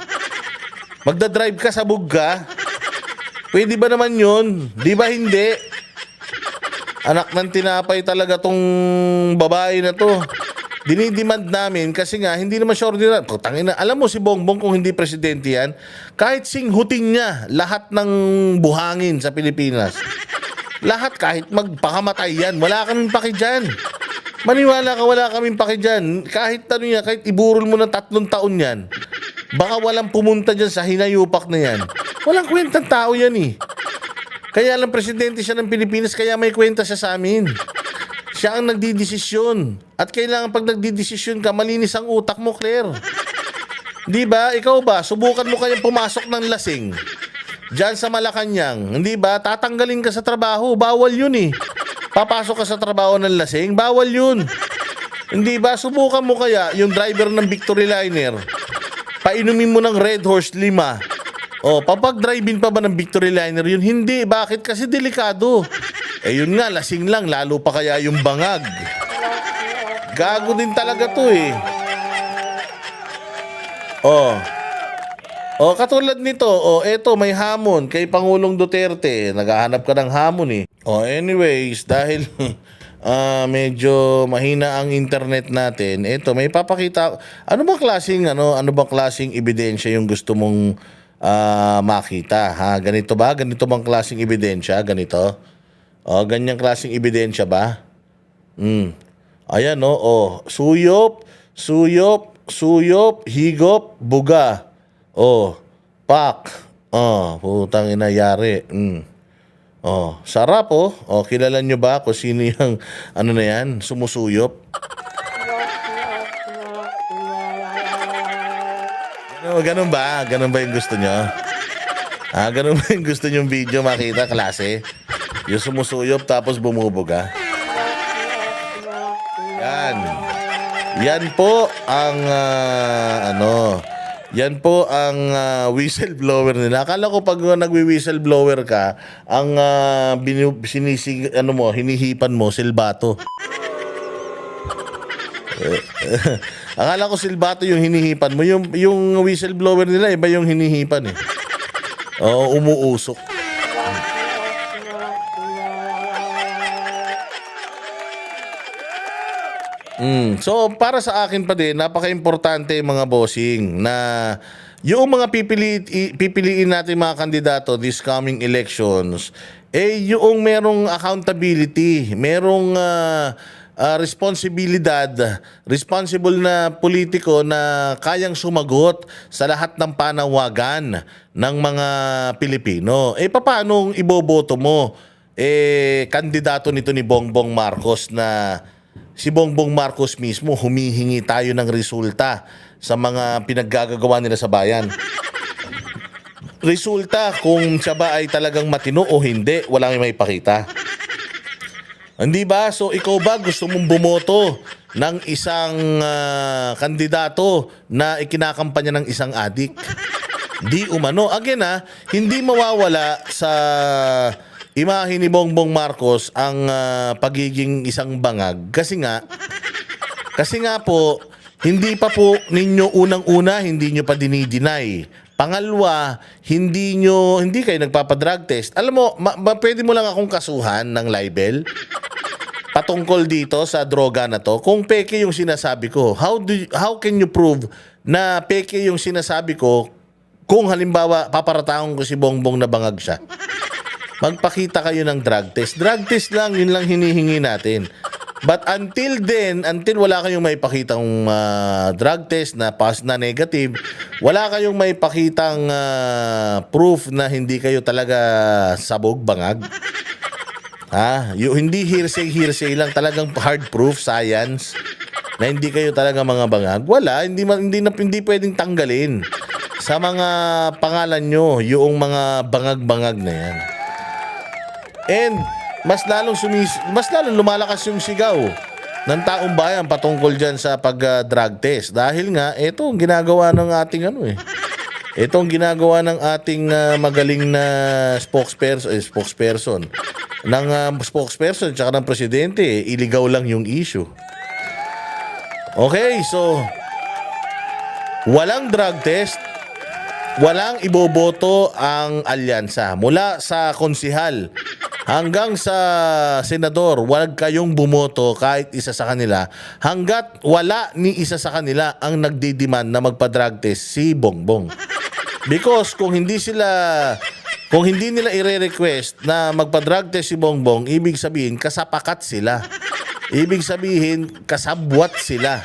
Magdadrive ka, sabog ka? Pwede ba naman yun? Di ba hindi? Anak ng tinapay talaga tong babae na to. Dinidemand namin kasi nga hindi naman siya ordinary. Tangina, alam mo si Bongbong kung hindi presidente yan, kahit singhutin niya lahat ng buhangin sa Pilipinas. Lahat kahit magpakamatay yan, wala kaming paki dyan. Maniwala ka, wala kaming paki dyan. Kahit ano yan, kahit iburol mo ng 3 taon yan, baka walang pumunta dyan sa hinayupak na yan. Walang kwentang tao yan eh. Kaya lang presidente siya ng Pilipinas, kaya may kwenta siya sa amin. Siya ang nagdidesisyon. At kailangan pag nagdidesisyon ka, malinis ang utak mo, Claire. Di ba? Ikaw ba? Subukan mo kayang pumasok ng lasing. Diyan sa Malacanang. Hindi ba? Tatanggalin ka sa trabaho. Bawal yun eh. Papasok ka sa trabaho ng lasing. Bawal yun. Hindi ba? Subukan mo kaya yung driver ng Victory Liner. Painumin mo ng Red Horse 5. O, papag-drive-in pa ba ng Victory Liner yun? Hindi. Bakit? Kasi delikado. Eh yun nga, lasing lang. Lalo pa kaya yung bangag. Gago din talaga to eh. Oh, katulad nito, eto may hamon kay Pangulong Duterte. Naghahanap ka ng hamon eh. Anyways, dahil medyo mahina ang internet natin, eto may papakita. Ano bang klaseng ebidensya yung gusto mong makita? Ha, ganito ba? Ganito bang klaseng ebidensya? Ganito? Ganyang klaseng ebidensya ba? Ayan suyop, higop, buga. Pak. Putang ina, yari. Sarap kilala nyo ba kung sino yung ano na yan, sumusuyop? Ganun ba? Ganun ba yung gusto nyo? Ganun ba yung gusto nyo yung video makita, klase? Yung sumusuyop tapos bumubuga? Yan po ang yan po ang whistleblower nila. Akala ko pag nagwi-whistleblower ka, ang hinihipan mo silbato. Akala ko silbato yung hinihipan mo. Yung whistleblower nila iba yung hinihipan eh. Umuusok. So para sa akin pa din, napaka-importante mga bossing na yung mga pipiliin natin mga kandidato this coming elections, yung merong accountability, merong responsible na politiko na kayang sumagot sa lahat ng panawagan ng mga Pilipino. Paano iboboto mo? Kandidato nito ni Bongbong Marcos na si Bongbong Marcos mismo humihingi tayo ng resulta sa mga pinaggagawa nila sa bayan. Resulta kung siya ba ay talagang matino o hindi, walang may pakita. Hindi ba? So ikaw ba gusto mong bumoto ng isang kandidato na ikinakampanya ng isang adik? Di umano. Again hindi mawawala sa imahe ni Bongbong Marcos ang pagiging isang bangag kasi nga po hindi pa po ninyo unang-una hindi nyo pa dinideny. Pangalawa, hindi kayo nagpapadrug test. Alam mo, pwede mo lang akong kasuhan ng libel patungkol dito sa droga na to kung peke yung sinasabi ko. How can you prove na peke yung sinasabi ko kung halimbawa paparataon ko si Bongbong na bangag siya, magpakita kayo ng drug test. Drug test lang, yun lang hinihingi natin. But until then, until wala kayong maipakitang drug test na negative, wala kayong maipakitang proof na hindi kayo talaga sabog, bangag. Hindi hearsay lang, talagang hard proof, science, na hindi kayo talaga mga bangag. Wala, hindi pwedeng tanggalin sa mga pangalan nyo yung mga bangag-bangag na yan. And mas lalong lumalakas yung sigaw ng taong bayan patungkol dyan sa pag-drug test. Dahil nga, ito ang ginagawa ng ating Ito ang ginagawa ng ating magaling na spokesperson tsaka ng presidente. Iligaw lang yung issue. Okay, so walang drug test, walang iboboto ang alyansa. Mula sa konsihal hanggang sa senador, wag kayong bumoto kahit isa sa kanila hanggat wala ni isa sa kanila ang nagdidemand na magpa-drug test si Bongbong. Because kung hindi nila i-request na magpa-drug test si Bongbong, ibig sabihin kasapakat sila. Ibig sabihin kasabwat sila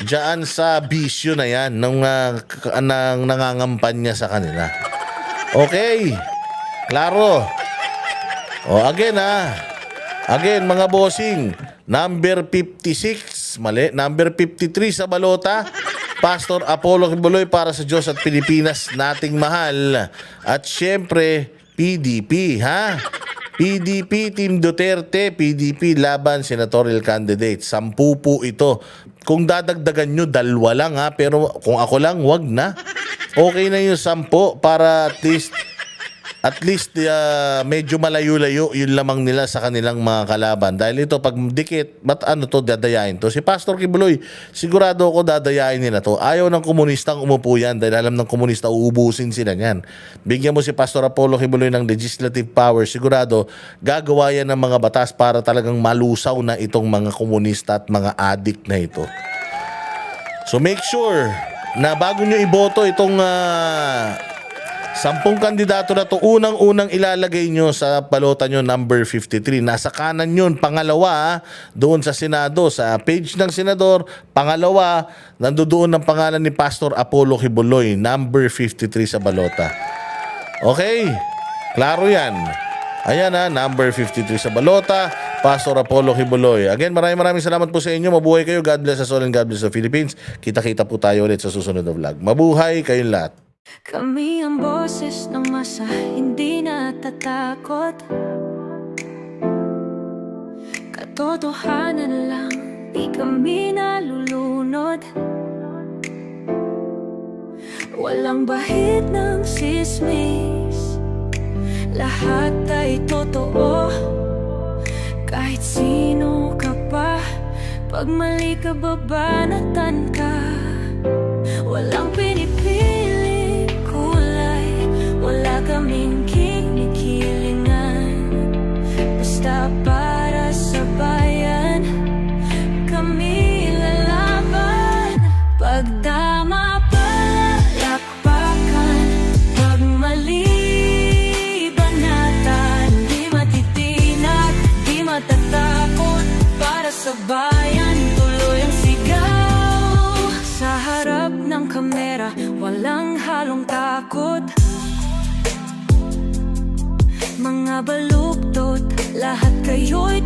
diyan sa bisyo na yan ng nangangampanya sa kanila. Okay, klaro. Again mga bossing, number 56, mali, number 53 sa balota, Pastor Apollo Kibuloy para sa Diyos at Pilipinas nating mahal. At syempre, PDP, PDP, Team Duterte, PDP laban senatorial candidate. 10 po ito. Kung dadagdagan nyo, 2 lang pero kung ako lang, wag na. Okay na yung 10 para at least medyo malayo-layo yun lamang nila sa kanilang mga kalaban. Dahil ito, pag dikit, dadayain to? Si Pastor Kibuloy, sigurado ako dadayain nila to. Ayaw ng komunistang umupo yan dahil alam ng komunista uubusin sila niyan. Bigyan mo si Pastor Apollo Kibuloy ng legislative power, sigurado gagawa yan ng mga batas para talagang malusaw na itong mga komunista at mga adik na ito. So make sure na bago nyo iboto itong 10 kandidato na to, unang-unang ilalagay nyo sa balota nyo number 53. Nasa kanan yun. Pangalawa, doon sa Senado, sa page ng Senador, pangalawa, nandoon ang pangalan ni Pastor Apollo Kibuloy, number 53 sa balota. Okay? Klaro yan. Ayan number 53 sa balota, Pastor Apollo Kibuloy. Again, maraming salamat po sa inyo. Mabuhay kayo. God bless us all and God bless the Philippines. Kita-kita po tayo ulit sa susunod na vlog. Mabuhay kayong lahat. Kami ang boses ng masa, hindi natatakot. Katotohanan lang, di kami nalulunod. Walang bahid ng sismis, lahat ay totoo. Kahit sino ka pa, pag mali ka babanatan ka. Walang pinipili wala kaming kinikilingan. Basta para sa bayan, kami lalaban. Pagtama palakpakan, pag mali banatan. Di matitinag, di matatakot. Para sa bayan, tuloy ang sigaw. Sa harap ng kamera, walang halong takot. Mga baluktot, lahat kayo'y